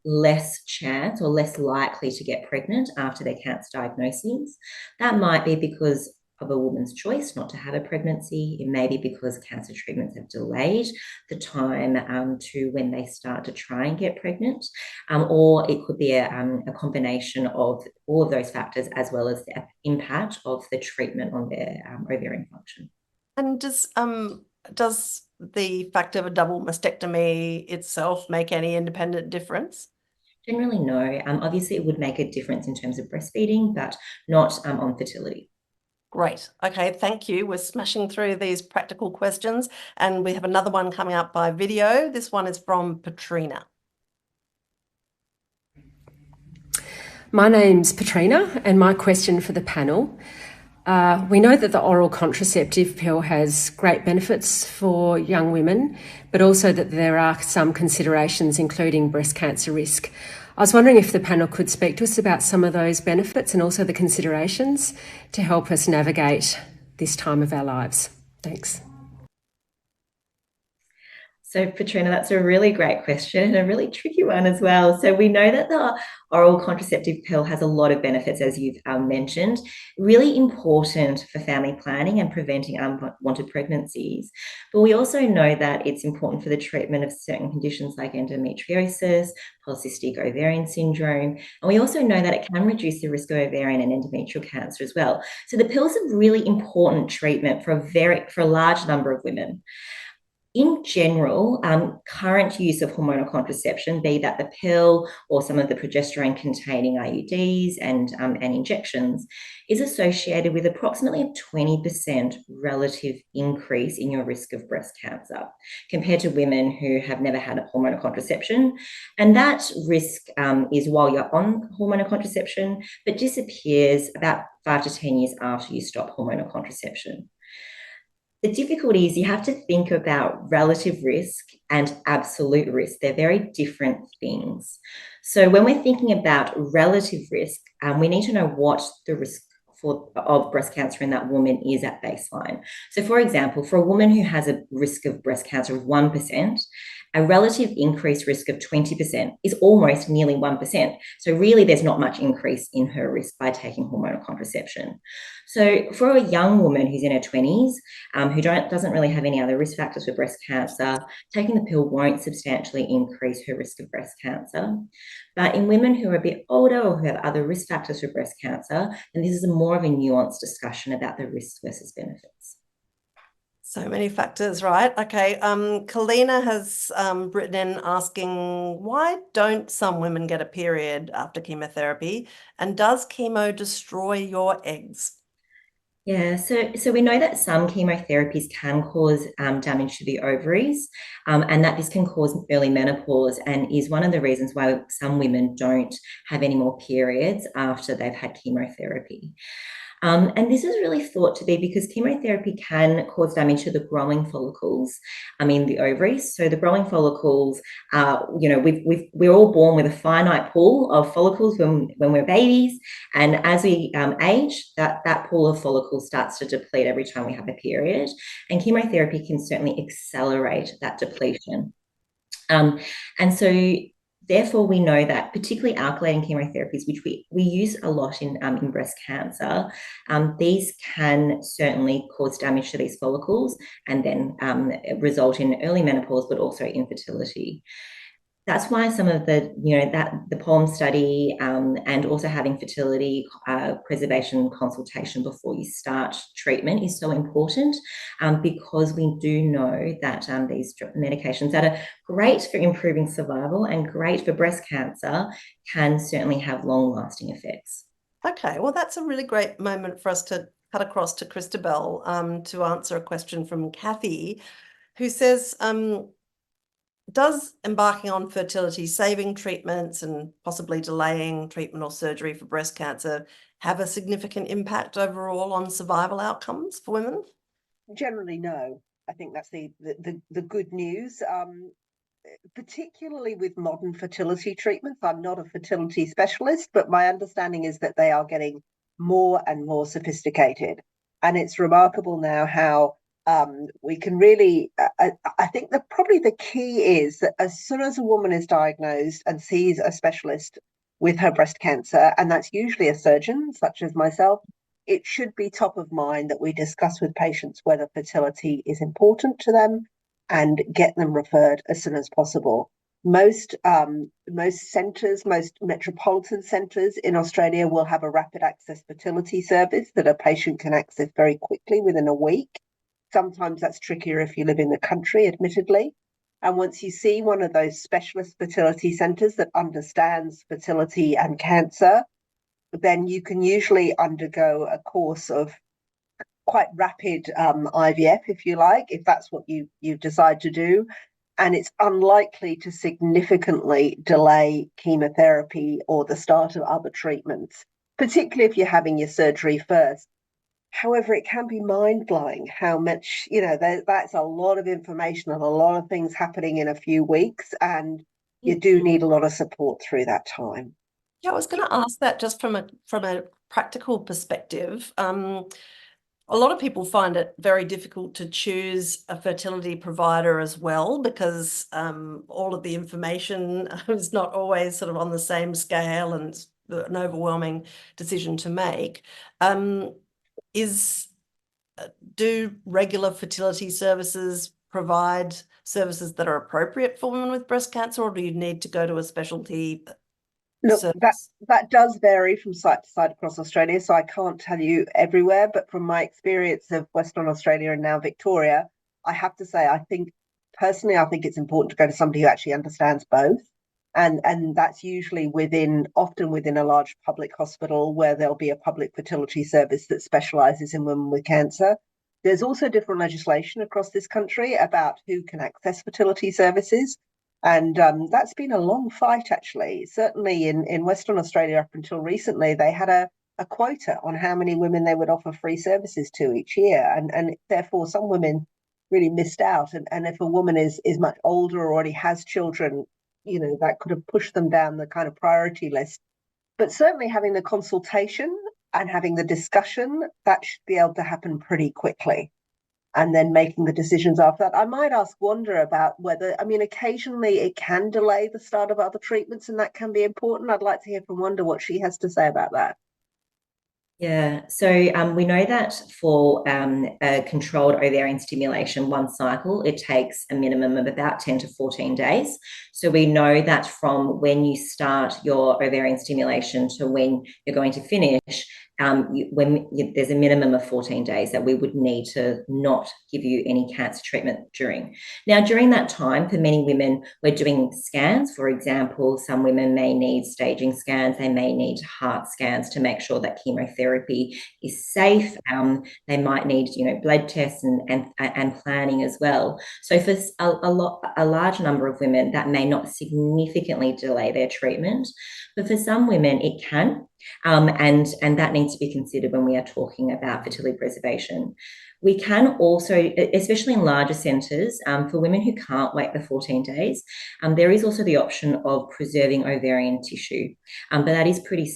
less chance or less likely to get pregnant after their cancer diagnoses. That might be because of a woman's choice not to have a pregnancy. It may be because cancer treatments have delayed the time to when they start to try and get pregnant, or it could be a combination of all of those factors, as well as the impact of the treatment on their ovarian function. And does the fact of a double mastectomy itself make any independent difference? Generally, no. Obviously, it would make a difference in terms of breastfeeding, but not on fertility. Great. Okay, thank you. We're smashing through these practical questions, and we have another one coming up by video. This one is from Katrina. My name's Katrina, and my question for the panel. We know that the oral contraceptive pill has great benefits for young women, but also that there are some considerations, including breast cancer risk. I was wondering if the panel could speak to us about some of those benefits and also the considerations to help us navigate this time of our lives. Thanks. So, Katrina, that's a really great question and a really tricky one as well. So, we know that the oral contraceptive pill has a lot of benefits, as you've mentioned, really important for family planning and preventing unwanted pregnancies. But we also know that it's important for the treatment of certain conditions like endometriosis, polycystic ovarian syndrome. And we also know that it can reduce the risk of ovarian and endometrial cancer as well. So, the pill is a really important treatment for a large number of women. In general, current use of hormonal contraception, be that the pill or some of the progesterone-containing IUDs and injections, is associated with approximately a 20% relative increase in your risk of breast cancer compared to women who have never had a hormonal contraception. And that risk is while you're on hormonal contraception, but disappears about 5 to 10 years after you stop hormonal contraception. The difficulty is you have to think about relative risk and absolute risk. They're very different things. So when we're thinking about relative risk, we need to know what the risk of breast cancer in that woman is at baseline. So for example, for a woman who has a risk of breast cancer of 1%, a relative increased risk of 20% is almost nearly 1%. So really there's not much increase in her risk by taking hormonal contraception. So for a young woman who's in her 20s, who doesn't really have any other risk factors for breast cancer, taking the pill won't substantially increase her risk of breast cancer. But in women who are a bit older or who have other risk factors for breast cancer, then this is more of a nuanced discussion about the risks versus benefits. So many factors, right? Okay. Kalina has written in asking, why don't some women get a period after chemotherapy? And does chemo destroy your eggs? Yeah, so we know that some chemotherapies can cause damage to the ovaries, and that this can cause early menopause, and is one of the reasons why some women don't have any more periods after they've had chemotherapy. And this is really thought to be because chemotherapy can cause damage to the growing follicles, the ovaries. So the growing follicles, we're all born with a finite pool of follicles when we're babies. And as we age, that pool of follicles starts to deplete every time we have a period. And chemotherapy can certainly accelerate that depletion. And so therefore, we know that particularly alkylating chemotherapies, which we use a lot in breast cancer, these can certainly cause damage to these follicles and then result in early menopause, but also infertility. That's why some of the PALM study and also having fertility preservation consultation before you start treatment is so important, because we do know that these medications that are great for improving survival and great for breast cancer can certainly have long-lasting effects. Okay, well, that's a really great moment for us to cut across to Christabel to answer a question from Kathy, who says, does embarking on fertility saving treatments and possibly delaying treatment or surgery for breast cancer have a significant impact overall on survival outcomes for women? Generally, no. I think that's the good news. Particularly with modern fertility treatments. I'm not a fertility specialist, but my understanding is that they are getting more and more sophisticated. And it's remarkable now how we can really, I think that probably the key is that as soon as a woman is diagnosed and sees a specialist with her breast cancer, and that's usually a surgeon such as myself, it should be top of mind that we discuss with patients whether fertility is important to them and get them referred as soon as possible. Most centres, most metropolitan centres in Australia will have a rapid access fertility service that a patient can access very quickly within a week. Sometimes that's trickier if you live in the country, admittedly. And once you see one of those specialist fertility centres that understands fertility and cancer, then you can usually undergo a course of quite rapid IVF, if you like, if that's what you decide to do. And it's unlikely to significantly delay chemotherapy or the start of other treatments, particularly if you're having your surgery first. However, it can be mind-blowing how much, that's a lot of information and a lot of things happening in a few weeks, and you do need a lot of support through that time. Yeah, I was going to ask that just from a practical perspective. A lot of people find it very difficult to choose a fertility provider as well, because all of the information is not always sort of on the same scale, and it's an overwhelming decision to make. Do regular fertility services provide services that are appropriate for women with breast cancer, or do you need to go to a specialty Look, service? that does vary from site to site across Australia, so I can't tell you everywhere, but from my experience of Western Australia and now Victoria, I have to say, I think it's important to go to somebody who actually understands both. And that's usually often within a large public hospital, where there'll be a public fertility service that specialises in women with cancer. There's also different legislation across this country about who can access fertility services. And that's been a long fight, actually. Certainly in Western Australia, up until recently, they had a quota on how many women they would offer free services to each year. And therefore, some women really missed out. And if a woman is much older or already has children, that could have pushed them down the kind of priority list. But certainly having the consultation and having the discussion, that should be able to happen pretty quickly. And then making the decisions after that. I might ask Wanda about occasionally it can delay the start of other treatments, and that can be important. I'd like to hear from Wanda what she has to say about that. Yeah, so we know that for a controlled ovarian stimulation, one cycle, it takes a minimum of about 10 to 14 days. So we know that from when you start your ovarian stimulation to when you're going to finish, there's a minimum of 14 days that we would need to not give you any cancer treatment during. Now, during that time, for many women, we're doing scans. For example, some women may need staging scans. They may need heart scans to make sure that chemotherapy is safe. They might need, blood tests and planning as well. So for a large number of women, that may not significantly delay their treatment, but for some women, it can. And that needs to be considered when we are talking about fertility preservation. We can also, especially in larger centres, for women who can't wait the 14 days, there is also the option of preserving ovarian tissue, but that is pretty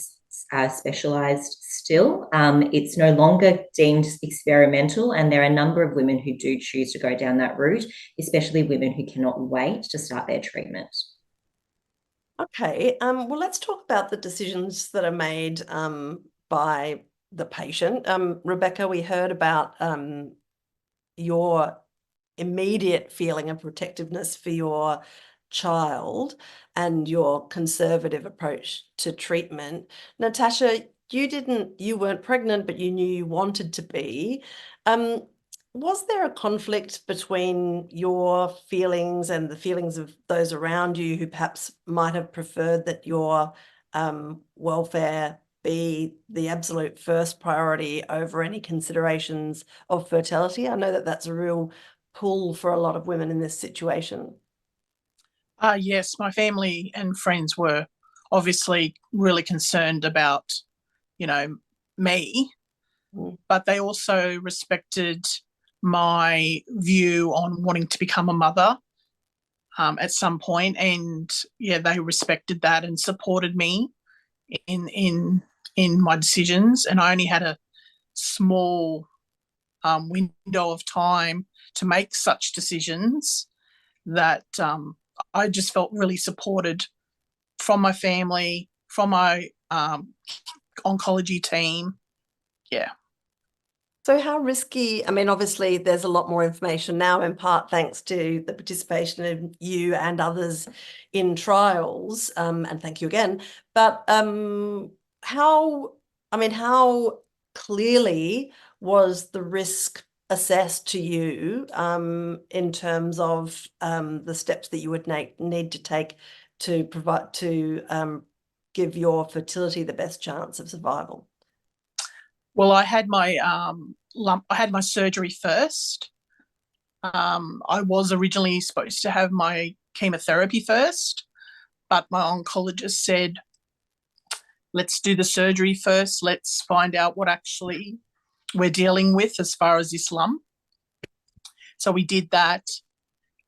specialised still. It's no longer deemed experimental, and there are a number of women who do choose to go down that route, especially women who cannot wait to start their treatment. Okay, well, let's talk about the decisions that are made by the patient. Rebecca, we heard about your immediate feeling of protectiveness for your child and your conservative approach to treatment. Natasha, you weren't pregnant, but you knew you wanted to be. Was there a conflict between your feelings and the feelings of those around you who perhaps might have preferred that your welfare be the absolute first priority over any considerations of fertility? I know that that's a real pull for a lot of women in this situation. Yes, my family and friends were obviously really concerned about, me, but they also respected my view on wanting to become a mother at some point, and they respected that and supported me in my decisions. And I only had a small window of time to make such decisions that I just felt really supported from my family, from my oncology team. Yeah. So how risky, I mean, obviously there's a lot more information now, in part thanks to the participation of you and others in trials, and thank you again. But how clearly was the risk assessed to you in terms of the steps that you would need to take to provide give your fertility the best chance of survival? Well, I had my I had my surgery first. I was originally supposed to have my chemotherapy first, but my oncologist said, let's do the surgery first. Let's find out what actually we're dealing with as far as this lump. So we did that.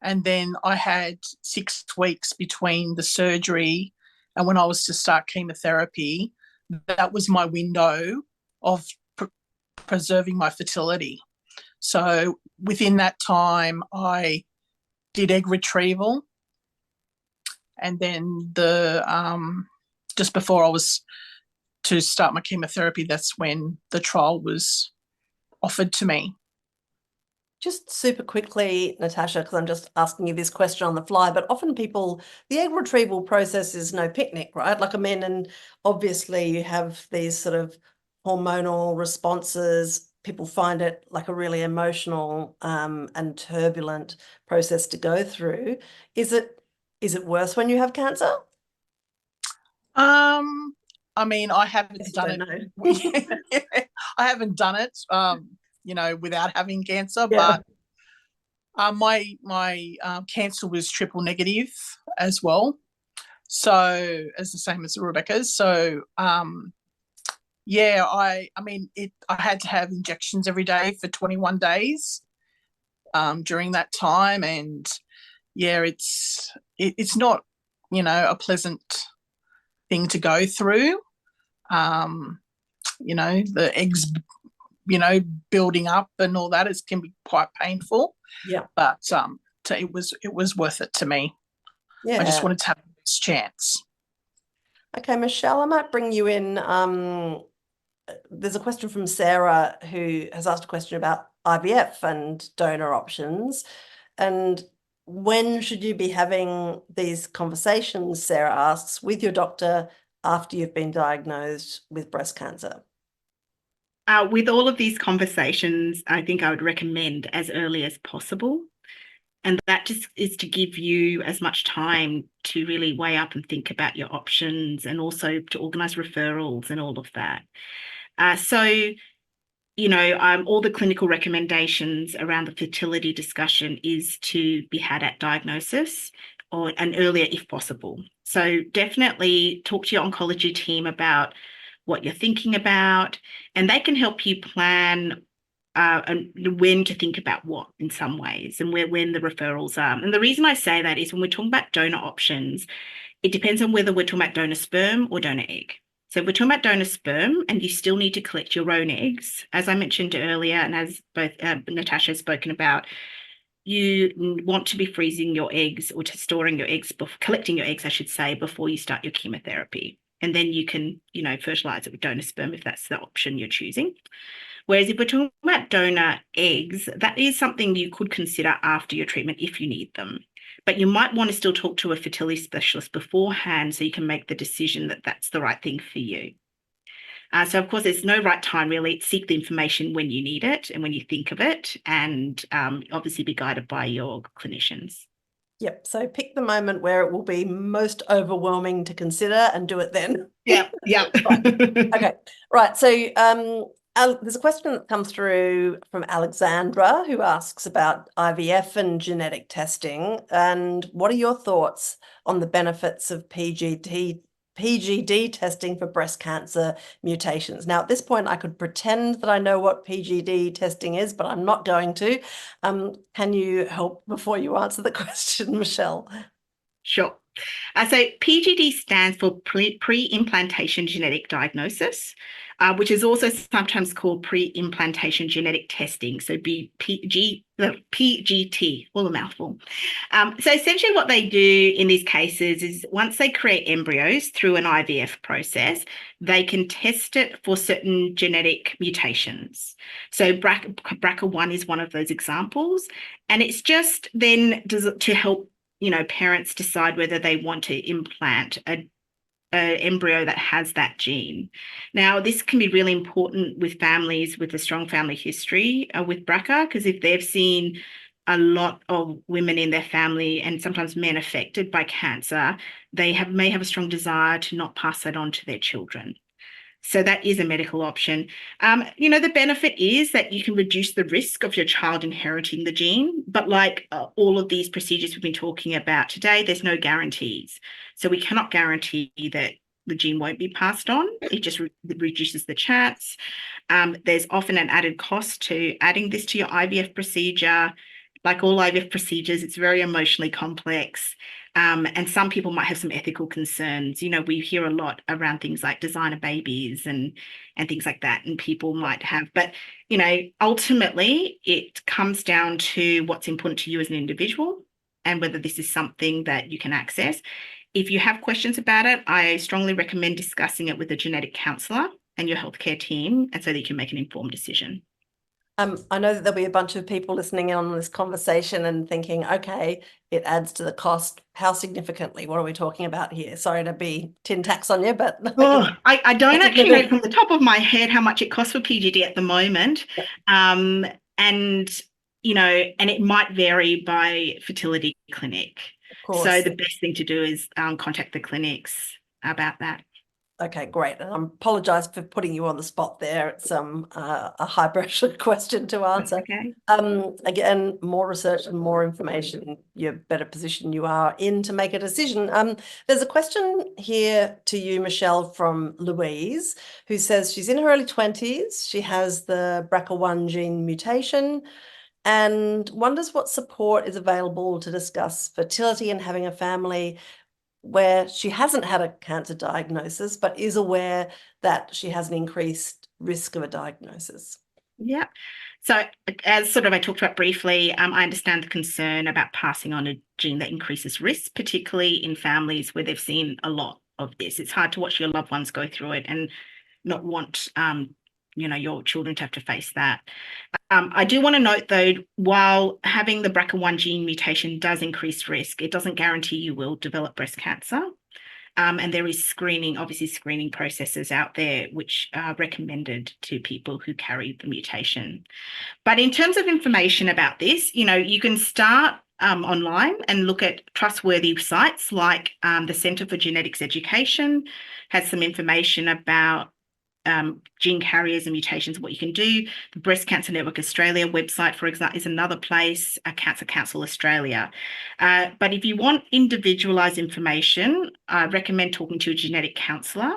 And then I had 6 weeks between the surgery and when I was to start chemotherapy. That was my window of preserving my fertility. So within that time, I did egg retrieval, and then just before I was to start my chemotherapy, that's when the trial was offered to me. Just super quickly, Natasha, because I'm just asking you this question on the fly, but often the egg retrieval process is no picnic, right? Like, I mean, and obviously you have these sort of hormonal responses. People find it like a really emotional and turbulent process to go through. Is it worse when you have cancer? I mean, I haven't done it. I haven't done it, without having cancer, Yeah. but my cancer was triple negative as well. So as the same as Rebecca's. So yeah, I had to have injections every day for 21 days during that time, and yeah, it's not a pleasant thing to go through. The eggs building up and all that, it can be quite painful. Yeah. But it was worth it to me. Yeah. I just wanted to have the best chance. Okay, Michelle, I might bring you in. There's a question from Sarah who has asked a question about IVF and donor options. And when should you be having these conversations, Sarah asks, with your doctor after you've been diagnosed with breast cancer? With all of these conversations, I think I would recommend as early as possible. And that just is to give you as much time to really weigh up and think about your options, and also to organise referrals and all of that. All the clinical recommendations around the fertility discussion is to be had at diagnosis and earlier if possible. So definitely talk to your oncology team about what you're thinking about, and they can help you plan and when to think about what in some ways, and when the referrals are. And the reason I say that is when we're talking about donor options, it depends on whether we're talking about donor sperm or donor egg. So if we're talking about donor sperm and you still need to collect your own eggs, as I mentioned earlier, and as both Natasha has spoken about, you want to be freezing your eggs or storing your eggs, collecting your eggs, I should say, before you start your chemotherapy. And then you can, fertilize it with donor sperm if that's the option you're choosing. Whereas if we're talking about donor eggs, that is something you could consider after your treatment if you need them. But you might want to still talk to a fertility specialist beforehand so you can make the decision that that's the right thing for you. So, of course, there's no right time, really. Seek the information when you need it and when you think of it, and obviously be guided by your clinicians. Yep. So pick the moment where it will be most overwhelming to consider and do it then. Yeah. Right. Okay. Right. So there's a question that comes through from Alexandra who asks about IVF and genetic testing. And what are your thoughts on the benefits of PGD testing for breast cancer mutations? Now, at this point, I could pretend that I know what PGD testing is, but I'm not going to. Can you help before you answer the question, Michelle? Sure. So PGD stands for pre-implantation genetic diagnosis. which is also sometimes called pre-implantation genetic testing. So PGT, all a mouthful. So essentially what they do in these cases is once they create embryos through an IVF process, they can test it for certain genetic mutations. So BRCA1 is one of those examples. And it's just then to help, parents decide whether they want to implant an embryo that has that gene. Now, this can be really important with families with a strong family history with BRCA, because if they've seen a lot of women in their family and sometimes men affected by cancer, they may have a strong desire to not pass that on to their children. So that is a medical option. The benefit is that you can reduce the risk of your child inheriting the gene, but like all of these procedures we've been talking about today, there's no guarantees. So we cannot guarantee that the gene won't be passed on. It just reduces the chance. There's often an added cost to adding this to your IVF procedure. Like all IVF procedures, it's very emotionally complex. And some people might have some ethical concerns. We hear a lot around things like designer babies and things like that, and people might have. But, ultimately, it comes down to what's important to you as an individual and whether this is something that you can access. If you have questions about it, I strongly recommend discussing it with a genetic counsellor and your healthcare team, and so that you can make an informed decision. I know that there'll be a bunch of people listening in on this conversation and thinking, okay, it adds to the cost. How significantly? What are we talking about here? Sorry to be tin tacks on you, but I don't actually know from the top of my head how much it costs for PGD at the moment. And it might vary by fertility clinic. Of course. So the best thing to do is contact the clinics about that. Okay, great. And I apologise for putting you on the spot there. It's a high pressure question to answer. Okay. Again, more research and more information, the better position you are in to make a decision. There's a question here to you, Michelle, from Louise, who says she's in her early 20s. She has the BRCA1 gene mutation and wonders what support is available to discuss fertility and having a family where she hasn't had a cancer diagnosis, but is aware that she has an increased risk of a diagnosis. Yeah. So as sort of I talked about briefly, I understand the concern about passing on a gene that increases risk, particularly in families where they've seen a lot of this. It's hard to watch your loved ones go through it and not want your children to have to face that. I do want to note, though, while having the BRCA1 gene mutation does increase risk, it doesn't guarantee you will develop breast cancer. And there is screening processes out there which are recommended to people who carry the mutation. But in terms of information about this, you can start online and look at trustworthy sites like the Centre for Genetics Education has some information about gene carriers and mutations, what you can do. The Breast Cancer Network Australia website, for example, is another place, Cancer Council Australia. But if you want individualised information, I recommend talking to a genetic counsellor.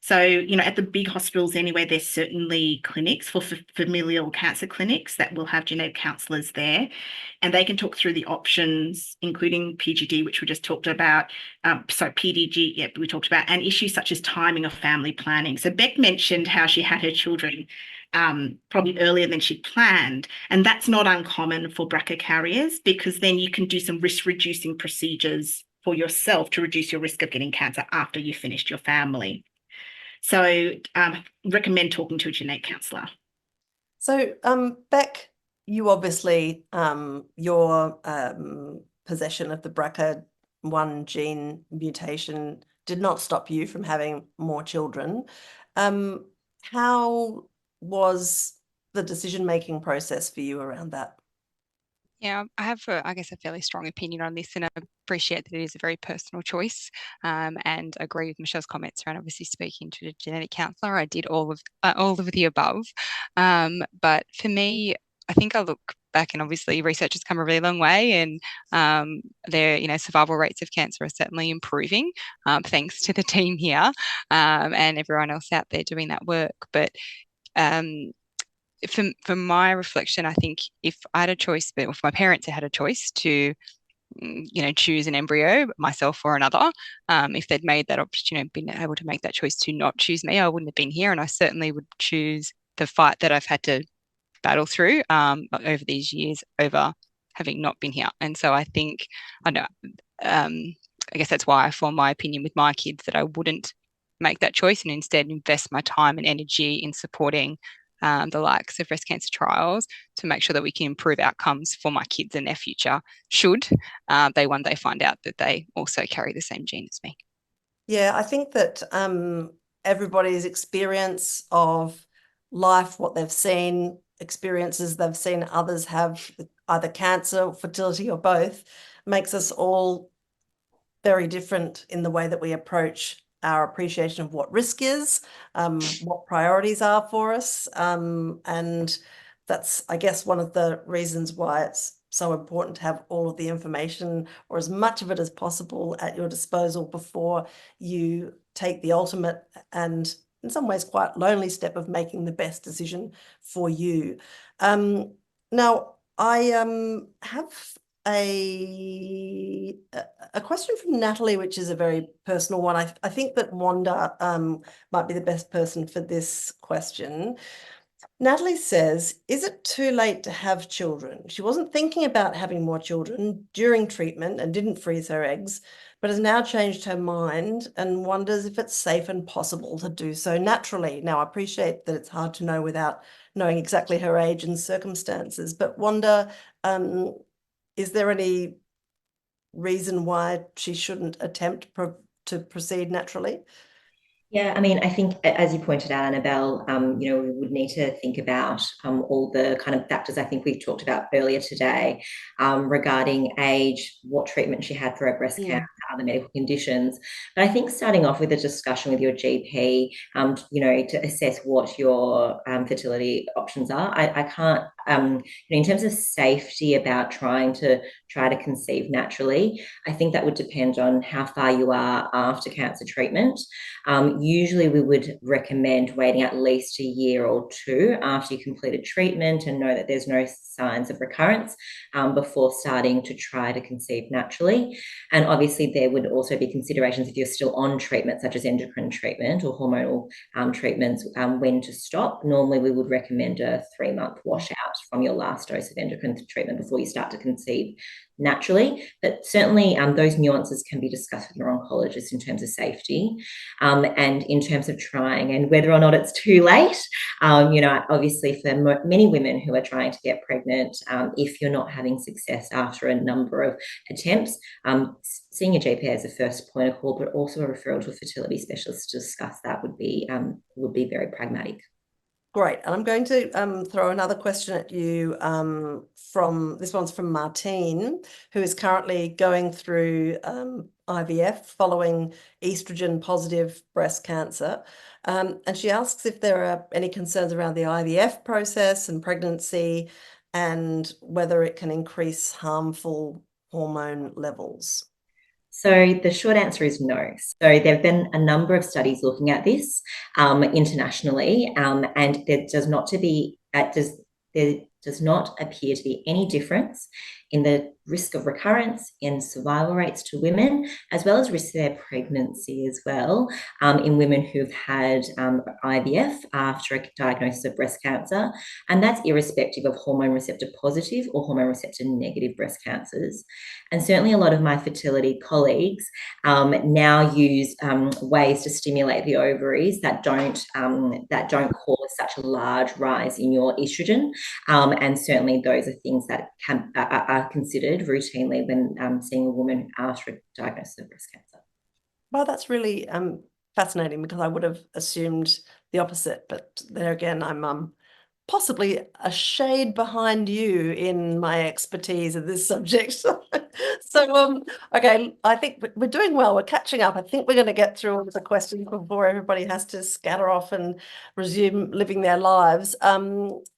So, at the big hospitals anyway, there's certainly clinics for familial cancer clinics that will have genetic counsellors there, and they can talk through the options, including PGD, which we just talked about, PDG, we talked about, and issues such as timing of family planning. So Beck mentioned how she had her children probably earlier than she'd planned, and that's not uncommon for BRCA carriers, because then you can do some risk-reducing procedures for yourself to reduce your risk of getting cancer after you've finished your family. So recommend talking to a genetic counsellor. So Beck, you obviously, your possession of the BRCA1 gene mutation did not stop you from having more children. How was the decision-making process for you around that? Yeah, I have, a fairly strong opinion on this, and I appreciate that it is a very personal choice, and agree with Michelle's comments around obviously speaking to the genetic counsellor. I did all of the above, but for me, I think I look back and obviously research has come a really long way, and their survival rates of cancer are certainly improving, thanks to the team here, and everyone else out there doing that work. But for my reflection, I think if I had a choice, but if my parents had a choice to choose an embryo, myself or another. If they'd made that option, been able to make that choice to not choose me, I wouldn't have been here, and I certainly would choose the fight that I've had to battle through over these years over having not been here. And so I think, I know, I guess that's why I formed my opinion with my kids that I wouldn't make that choice and instead invest my time and energy in supporting the likes of breast cancer trials to make sure that we can improve outcomes for my kids and their future should they one day find out that they also carry the same gene as me. Yeah, I think that everybody's experience of life, what they've seen, experiences they've seen others have, either cancer, fertility, or both, makes us all very different in the way that we approach our appreciation of what risk is, what priorities are for us. And that's, I guess, one of the reasons why it's so important to have all of the information, or as much of it as possible, at your disposal before you take the ultimate and in some ways quite lonely step of making the best decision for you. Now, I have a question from Natalie, which is a very personal one. I think that Wanda might be the best person for this question. Natalie says, is it too late to have children? She wasn't thinking about having more children during treatment and didn't freeze her eggs, but has now changed her mind and wonders if it's safe and possible to do so naturally. Now, I appreciate that it's hard to know without knowing exactly her age and circumstances, but Wanda, is there any reason why she shouldn't attempt to proceed naturally? Yeah, I mean, I think, as you pointed out, Annabelle, we would need to think about all the kind of factors I think we've talked about earlier today regarding age, what treatment she had for her breast cancer, other medical conditions. But I think starting off with a discussion with your GP, to assess what your fertility options are. I can't, in terms of safety about trying to conceive naturally, I think that would depend on how far you are after cancer treatment. Usually we would recommend waiting at least a year or two after you completed treatment and know that there's no signs of recurrence before starting to try to conceive naturally. And obviously there would also be considerations if you're still on treatment, such as endocrine treatment or hormonal treatments, when to stop. Normally we would recommend a 3-month washout from your last dose of endocrine treatment before you start to conceive naturally. But certainly those nuances can be discussed with your oncologist in terms of safety and in terms of trying and whether or not it's too late. Obviously for many women who are trying to get pregnant, if you're not having success after a number of attempts, seeing a GP as a first point of call, but also a referral to a fertility specialist to discuss that would be very pragmatic. Great. And I'm going to throw another question at you this one's from Martine, who is currently going through IVF following estrogen positive breast cancer. And she asks if there are any concerns around the IVF process and pregnancy and whether it can increase harmful hormone levels. So the short answer is no. So there have been a number of studies looking at this internationally, and there does not appear to be any difference in the risk of recurrence, in survival rates to women, as well as risk of their pregnancy as well, in women who've had IVF after a diagnosis of breast cancer. And that's irrespective of hormone receptor positive or hormone receptor negative breast cancers. And certainly a lot of my fertility colleagues now use ways to stimulate the ovaries that don't cause such a large rise in your estrogen. And certainly those are things that are considered routinely when seeing a woman after a diagnosis of breast cancer. Well, that's really fascinating, because I would have assumed the opposite. But there again, I'm possibly a shade behind you in my expertise in this subject. So, okay, I think we're doing well. We're catching up. I think we're going to get through all the questions before everybody has to scatter off and resume living their lives.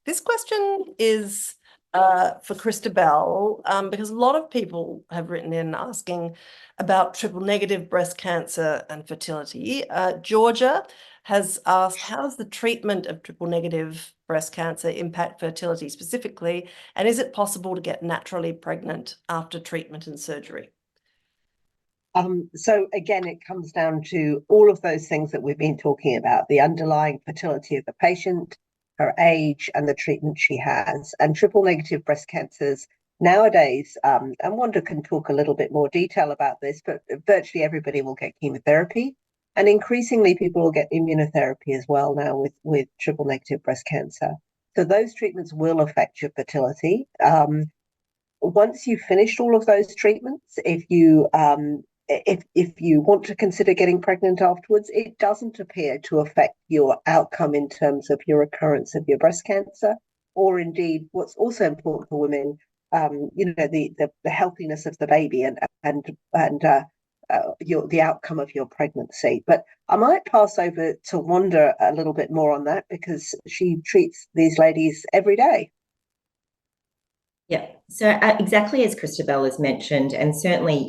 This question is for Christabel, because a lot of people have written in asking about triple negative breast cancer and fertility. Georgia has asked, how does the treatment of triple negative breast cancer impact fertility specifically? And is it possible to get naturally pregnant after treatment and surgery? So again, it comes down to all of those things that we've been talking about, the underlying fertility of the patient, her age, and the treatment she has. And triple negative breast cancers nowadays, and Wanda can talk a little bit more detail about this, but virtually everybody will get chemotherapy. And increasingly people will get immunotherapy as well now with triple negative breast cancer. So those treatments will affect your fertility. Once you've finished all of those treatments, if you want to consider getting pregnant afterwards, it doesn't appear to affect your outcome in terms of your recurrence of your breast cancer, or indeed, what's also important for women, the healthiness of the baby and the outcome of your pregnancy. But I might pass over to Wanda a little bit more on that, because she treats these ladies every day. Yeah, so exactly as Christabel has mentioned, and certainly,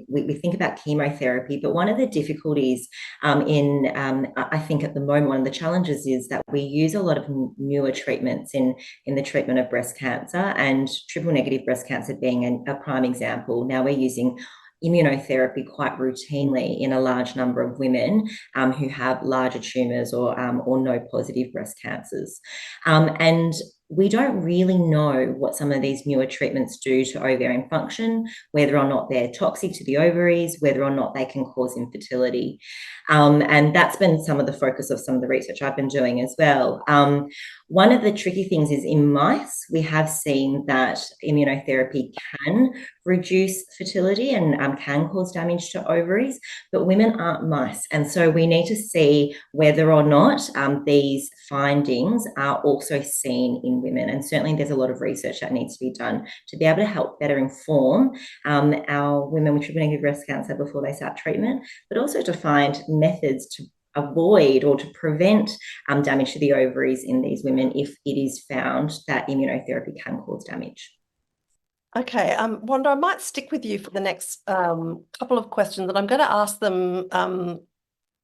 we think about chemotherapy, but one of the difficulties I think at the moment, one of the challenges is that we use a lot of newer treatments in the treatment of breast cancer, and triple negative breast cancer being a prime example. Now we're using immunotherapy quite routinely in a large number of women who have larger tumours or no positive breast cancers. And we don't really know what some of these newer treatments do to ovarian function, whether or not they're toxic to the ovaries, whether or not they can cause infertility. And that's been some of the focus of some of the research I've been doing as well. One of the tricky things is in mice, we have seen that immunotherapy can reduce fertility and can cause damage to ovaries, but women aren't mice. And so we need to see whether or not these findings are also seen in women. And certainly there's a lot of research that needs to be done to be able to help better inform our women with triple negative breast cancer before they start treatment, but also to find methods to avoid or to prevent damage to the ovaries in these women if it is found that immunotherapy can cause damage. Okay, Wanda, I might stick with you for the next couple of questions, and I'm going to ask them.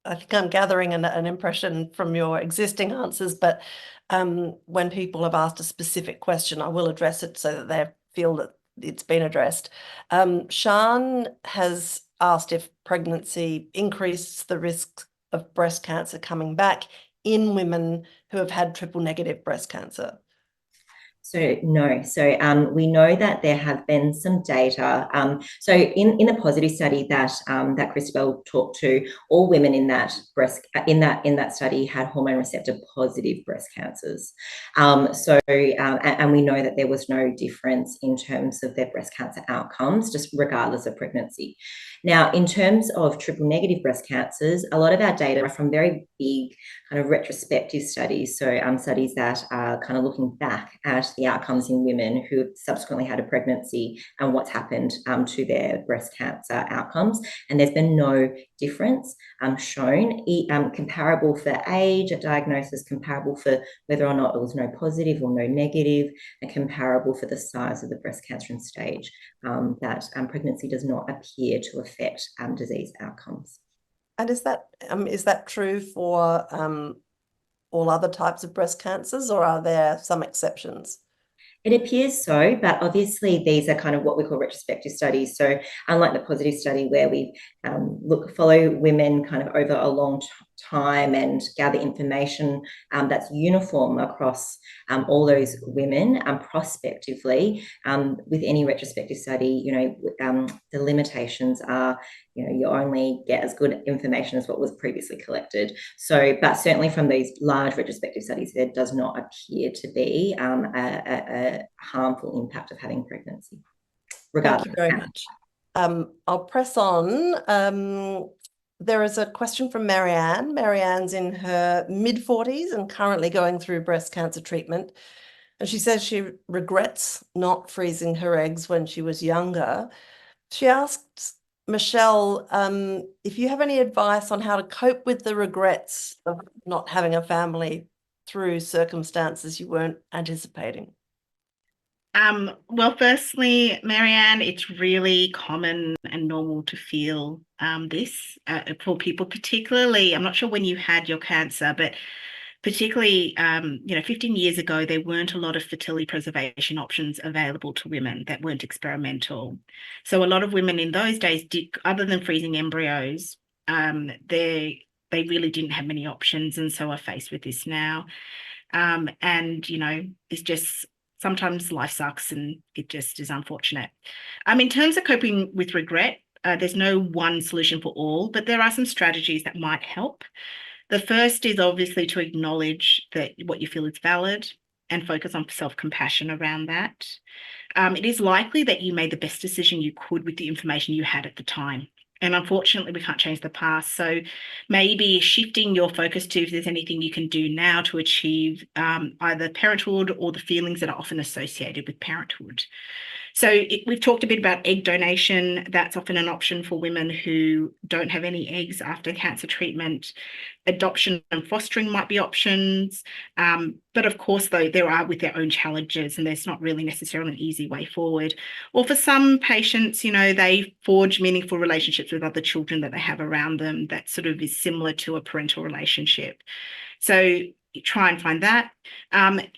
I think I'm gathering an impression from your existing answers, but when people have asked a specific question, I will address it so that they feel that it's been addressed. Shan has asked if pregnancy increases the risk of breast cancer coming back in women who have had triple negative breast cancer. So no, so we know that there have been some data. So in the positive study that Christabel talked to, all women in that study had hormone receptor positive breast cancers. And we know that there was no difference in terms of their breast cancer outcomes, just regardless of pregnancy. Now, in terms of triple negative breast cancers, a lot of our data are from very big kind of retrospective studies. So studies that are kind of looking back at the outcomes in women who have subsequently had a pregnancy and what's happened to their breast cancer outcomes. And there's been no difference shown, comparable for age at diagnosis, comparable for whether or not it was no positive or no negative, and comparable for the size of the breast cancer and stage, that pregnancy does not appear to affect disease outcomes. And is that true for all other types of breast cancers, or are there some exceptions? It appears so, but obviously these are kind of what we call retrospective studies. So unlike the positive study where we follow women kind of over a long time and gather information that's uniform across all those women prospectively, with any retrospective study, the limitations are, you only get as good information as what was previously collected. So, but certainly from these large retrospective studies, there does not appear to be a harmful impact of having pregnancy. Thank you very much. I'll press on. There is a question from Marianne. Marianne's in her mid-40s and currently going through breast cancer treatment. And she says she regrets not freezing her eggs when she was younger. She asks Michelle if you have any advice on how to cope with the regrets of not having a family through circumstances you weren't anticipating. Well, firstly, Marianne, it's really common and normal to feel this for people, particularly, I'm not sure when you had your cancer, but particularly, 15 years ago, there weren't a lot of fertility preservation options available to women that weren't experimental. So a lot of women in those days did, other than freezing embryos, they really didn't have many options, and so are faced with this now. And, it's just sometimes life sucks and it just is unfortunate. In terms of coping with regret, there's no one solution for all, but there are some strategies that might help. The first is obviously to acknowledge that what you feel is valid and focus on self-compassion around that. It is likely that you made the best decision you could with the information you had at the time. And unfortunately, we can't change the past. So maybe shifting your focus to if there's anything you can do now to achieve either parenthood or the feelings that are often associated with parenthood. So we've talked a bit about egg donation. That's often an option for women who don't have any eggs after cancer treatment. Adoption and fostering might be options. But of course, though, there are with their own challenges, and there's not really necessarily an easy way forward. Or for some patients, they forge meaningful relationships with other children that they have around them that sort of is similar to a parental relationship. So try and find that.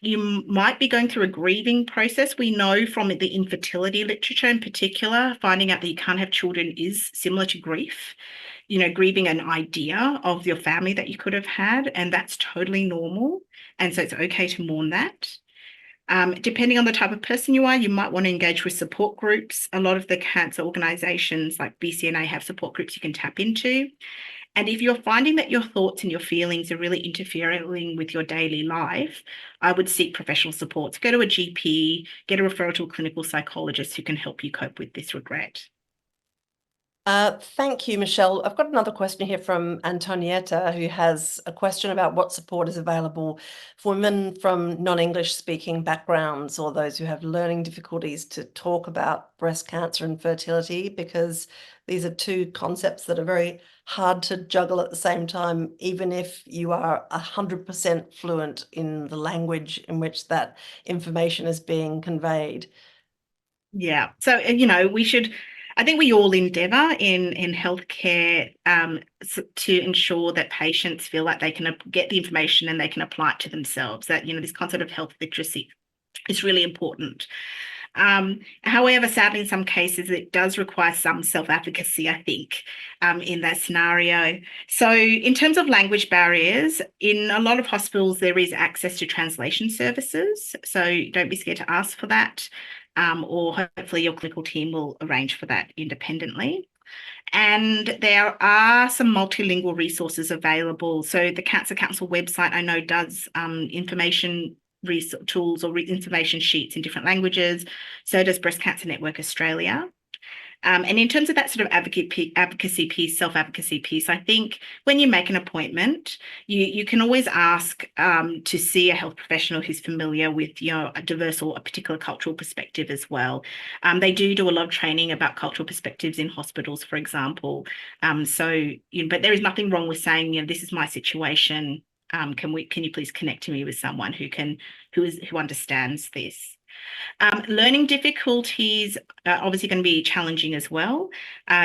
You might be going through a grieving process. We know from the infertility literature in particular, finding out that you can't have children is similar to grief. Grieving an idea of your family that you could have had, and that's totally normal. And so it's okay to mourn that. Depending on the type of person you are, you might want to engage with support groups. A lot of the cancer organisations like BCNA have support groups you can tap into. And if you're finding that your thoughts and your feelings are really interfering with your daily life, I would seek professional support. So go to a GP, get a referral to a clinical psychologist who can help you cope with this regret. Thank you, Michelle. I've got another question here from Antonietta, who has a question about what support is available for women from non-English speaking backgrounds or those who have learning difficulties to talk about breast cancer and fertility, because these are two concepts that are very hard to juggle at the same time, even if you are 100% fluent in the language in which that information is being conveyed. Yeah. So, I think we all endeavour in healthcare to ensure that patients feel like they can get the information and they can apply it to themselves, that, this concept of health literacy is really important. However, sadly, in some cases, it does require some self-advocacy, I think, in that scenario. So in terms of language barriers, in a lot of hospitals, there is access to translation services. So don't be scared to ask for that. Or hopefully your clinical team will arrange for that independently. And there are some multilingual resources available. So the Cancer Council website, I know, does information tools or information sheets in different languages. So does Breast Cancer Network Australia. And in terms of that sort of advocacy piece, self-advocacy piece, I think when you make an appointment, you can always ask to see a health professional who's familiar with, a diverse or a particular cultural perspective as well. They do a lot of training about cultural perspectives in hospitals, for example. But there is nothing wrong with saying, this is my situation. Can you please connect to me with someone who understands this? Learning difficulties are obviously going to be challenging as well.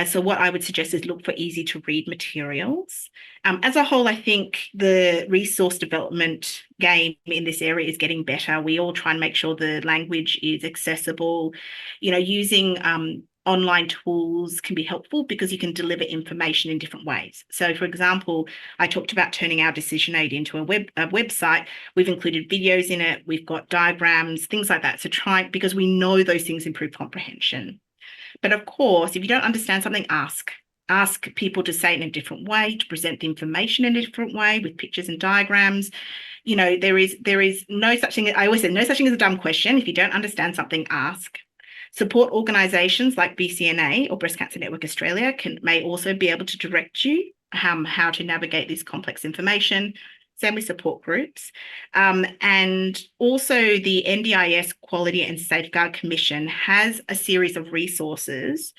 So what I would suggest is look for easy to read materials. As a whole, I think the resource development game in this area is getting better. We all try and make sure the language is accessible. Using online tools can be helpful because you can deliver information in different ways. So, for example, I talked about turning our decision aid into a website. We've included videos in it. We've got diagrams, things like that. So because we know those things improve comprehension. But of course, if you don't understand something, ask. Ask people to say it in a different way, to present the information in a different way with pictures and diagrams. There is no such thing. I always say no such thing as a dumb question. If you don't understand something, ask. Support organisations like BCNA or Breast Cancer Network Australia may also be able to direct you how to navigate this complex information. Same with support groups. And also the NDIS Quality and Safeguard Commission has a series of resources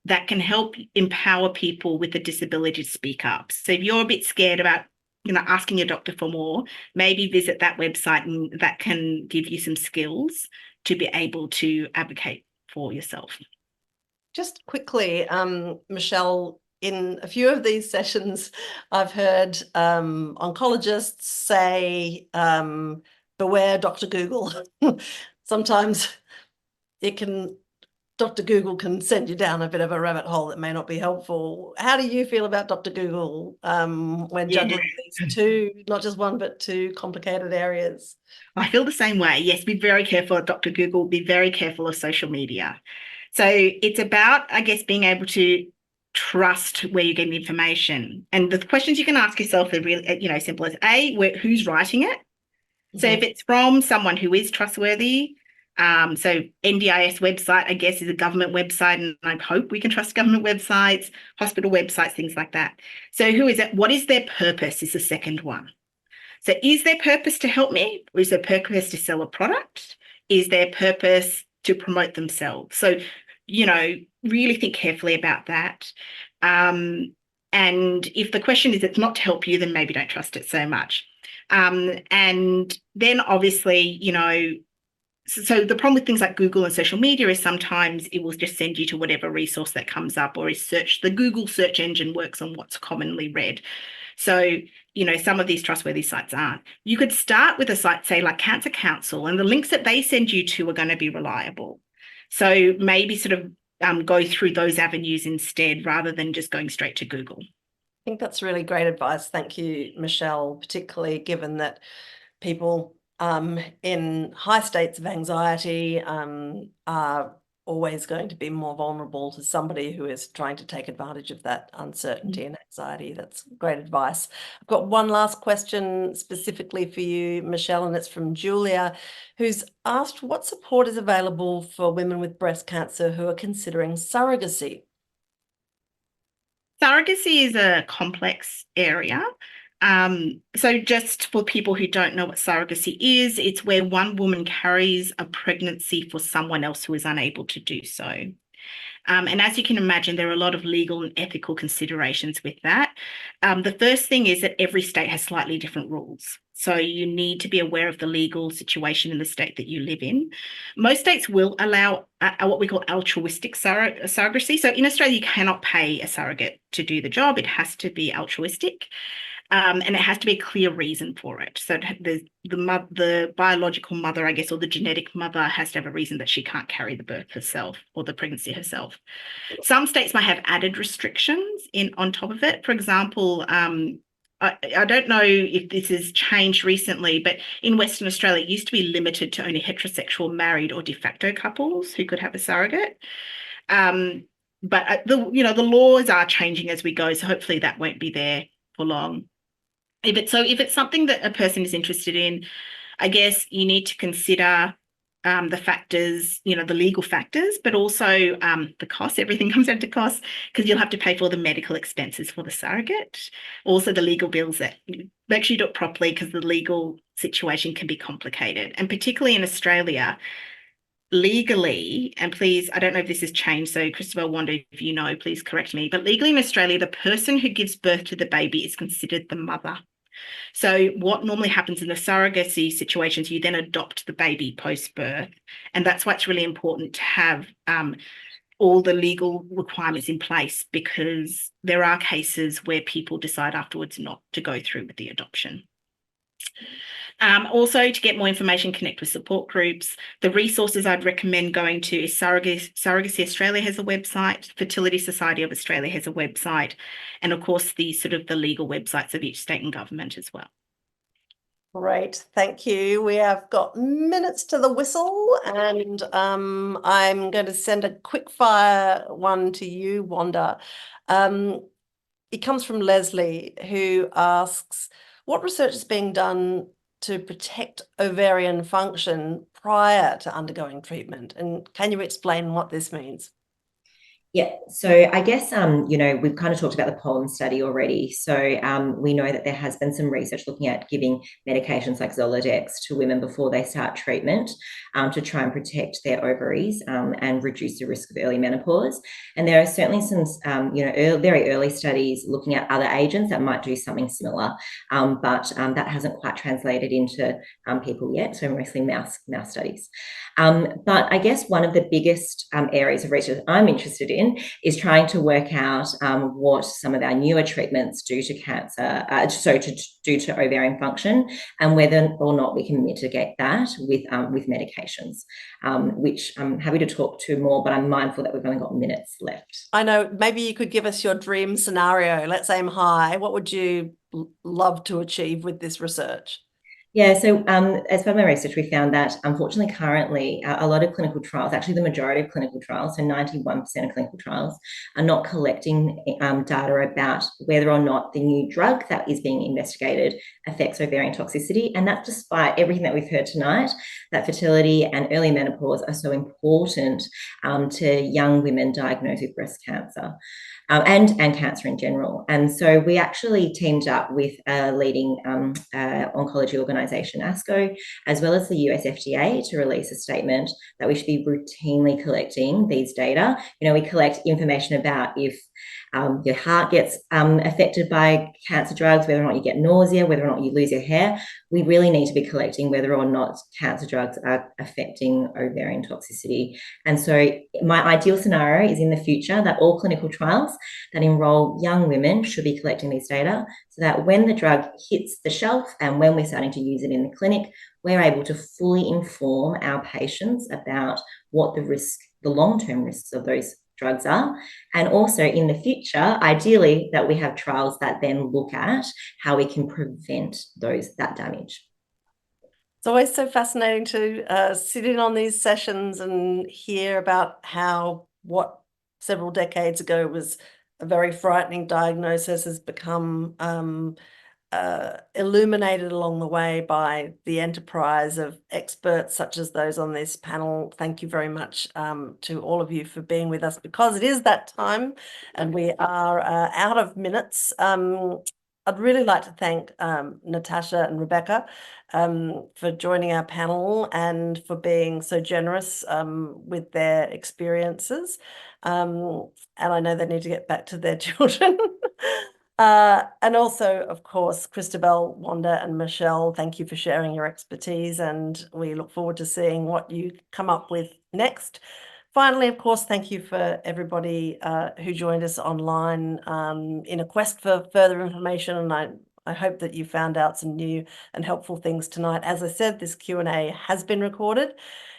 that can help empower people with a disability to speak up. So if you're a bit scared about asking your doctor for more, maybe visit that website, and that can give you some skills to be able to advocate for yourself. Just quickly, Michelle, in a few of these sessions, I've heard oncologists say, beware Dr. Google. Sometimes Dr. Google can send you down a bit of a rabbit hole that may not be helpful. How do you feel about Dr. Google when juggling these two, not just one, but two complicated areas? I feel the same way. Yes, be very careful of Dr. Google, be very careful of social media. So it's about, I guess, being able to trust where you're getting information. And the questions you can ask yourself are really, simple as who's writing it? So if it's from someone who is trustworthy, so NDIS website, I guess, is a government website, and I hope we can trust government websites, hospital websites, things like that. So who is it? What is their purpose is the second one. So is their purpose to help me? Or is their purpose to sell a product? Is their purpose to promote themselves? So, really think carefully about that. And if the question is it's not to help you, then maybe don't trust it so much. And then obviously, so the problem with things like Google and social media is sometimes it will just send you to whatever resource that comes up, or the Google search engine works on what's commonly read. So, some of these trustworthy sites aren't. You could start with a site, say like Cancer Council, and the links that they send you to are going to be reliable. So maybe sort of go through those avenues instead, rather than just going straight to Google. I think that's really great advice. Thank you, Michelle, particularly given that people in high states of anxiety are always going to be more vulnerable to somebody who is trying to take advantage of that uncertainty and anxiety. That's great advice. I've got one last question specifically for you, Michelle, and it's from Julia, who's asked what support is available for women with breast cancer who are considering surrogacy. Surrogacy is a complex area. So just for people who don't know what surrogacy is, it's where one woman carries a pregnancy for someone else who is unable to do so. And as you can imagine, there are a lot of legal and ethical considerations with that. The first thing is that every state has slightly different rules. So you need to be aware of the legal situation in the state that you live in. Most states will allow what we call altruistic surrogacy. So in Australia, you cannot pay a surrogate to do the job. It has to be altruistic. And it has to be a clear reason for it. So the biological mother, I guess, or the genetic mother has to have a reason that she can't carry the birth herself or the pregnancy herself. Some states might have added restrictions on top of it. For example, I don't know if this has changed recently, but in Western Australia, it used to be limited to only heterosexual married or de facto couples who could have a surrogate. But the laws are changing as we go, so hopefully that won't be there for long. If it's something that a person is interested in, I guess you need to consider the factors, the legal factors, but also the cost. Everything comes down to cost, because you'll have to pay for the medical expenses for the surrogate. Also the legal bills. That make sure you do it properly, because the legal situation can be complicated. And particularly in Australia, legally, and please, I don't know if this has changed, so Christopher, wonder if you know, please correct me, but legally in Australia, the person who gives birth to the baby is considered the mother. So what normally happens in the surrogacy situations, you then adopt the baby post-birth, and that's why it's really important to have all the legal requirements in place, because there are cases where people decide afterwards not to go through with the adoption. Also, to get more information, connect with support groups. The resources I'd recommend going to is Surrogacy Australia has a website, Fertility Society of Australia has a website, and of course the legal websites of each state and government as well. Great, thank you. We have got minutes to the whistle, and I'm going to send a quick fire one to you, Wanda. It comes from Leslie, who asks, what research is being done to protect ovarian function prior to undergoing treatment? And can you explain what this means? Yeah, so I guess, we've kind of talked about the pollen study already. So we know that there has been some research looking at giving medications like Zoladex to women before they start treatment to try and protect their ovaries and reduce the risk of early menopause. And there are certainly some, very early studies looking at other agents that might do something similar, but that hasn't quite translated into people yet, so mostly mouse studies. But I guess one of the biggest areas of research I'm interested in in is trying to work out what some of our newer treatments do to cancer, do to ovarian function, and whether or not we can mitigate that with medications, which I'm happy to talk to more, but I'm mindful that we've only got minutes left. I know, maybe you could give us your dream scenario. Let's aim high. What would you love to achieve with this research? Yeah, so as part of my research, we found that unfortunately currently a lot of clinical trials, actually the majority of clinical trials, so 91% of clinical trials, are not collecting data about whether or not the new drug that is being investigated affects ovarian toxicity. And that's despite everything that we've heard tonight, that fertility and early menopause are so important to young women diagnosed with breast cancer. And cancer in general. And so we actually teamed up with a leading oncology organisation, ASCO, as well as the US FDA, to release a statement that we should be routinely collecting these data. You know, we collect information about if your heart gets affected by cancer drugs, whether or not you get nausea, whether or not you lose your hair. We really need to be collecting whether or not cancer drugs are affecting ovarian toxicity. And so my ideal scenario is in the future that all clinical trials that enroll young women should be collecting these data, so that when the drug hits the shelf and when we're starting to use it in the clinic, we're able to fully inform our patients about what the long-term risks of those drugs are. And also in the future, ideally, that we have trials that then look at how we can prevent that damage. It's always so fascinating to sit in on these sessions and hear about how what several decades ago was a very frightening diagnosis has become illuminated along the way by the enterprise of experts such as those on this panel. Thank you very much to all of you for being with us, because it is that time and we are out of minutes. I'd really like to thank Natasha and Rebecca for joining our panel and for being so generous with their experiences. And I know they need to get back to their children. And also, of course, Christabel, Wanda and Michelle, thank you for sharing your expertise, and we look forward to seeing what you come up with next. Finally, of course, thank you for everybody who joined us online in a quest for further information, and I hope that you found out some new and helpful things tonight. As I said, this Q&A has been recorded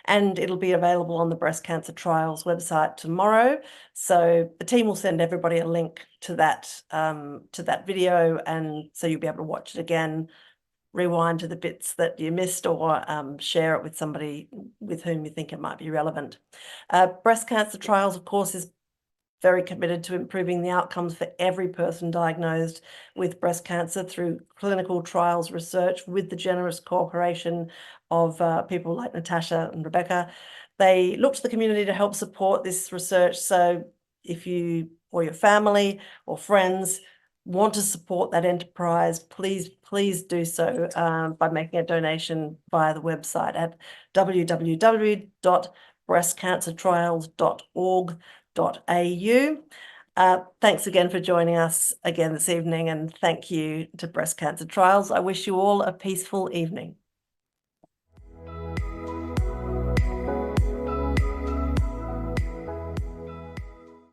and it'll be available on the Breast Cancer Trials website tomorrow. So the team will send everybody a link to that video, and so you'll be able to watch it again, rewind to the bits that you missed, or share it with somebody with whom you think it might be relevant. Breast Cancer Trials, of course, is very committed to improving the outcomes for every person diagnosed with breast cancer through clinical trials research, with the generous cooperation of people like Natasha and Rebecca. They look to the community to help support this research. So if you or your family or friends want to support that enterprise, please do so by making a donation via the website at www.breastcancertrials.org.au. Thanks again for joining us again this evening, and thank you to Breast Cancer Trials. I wish you all a peaceful evening.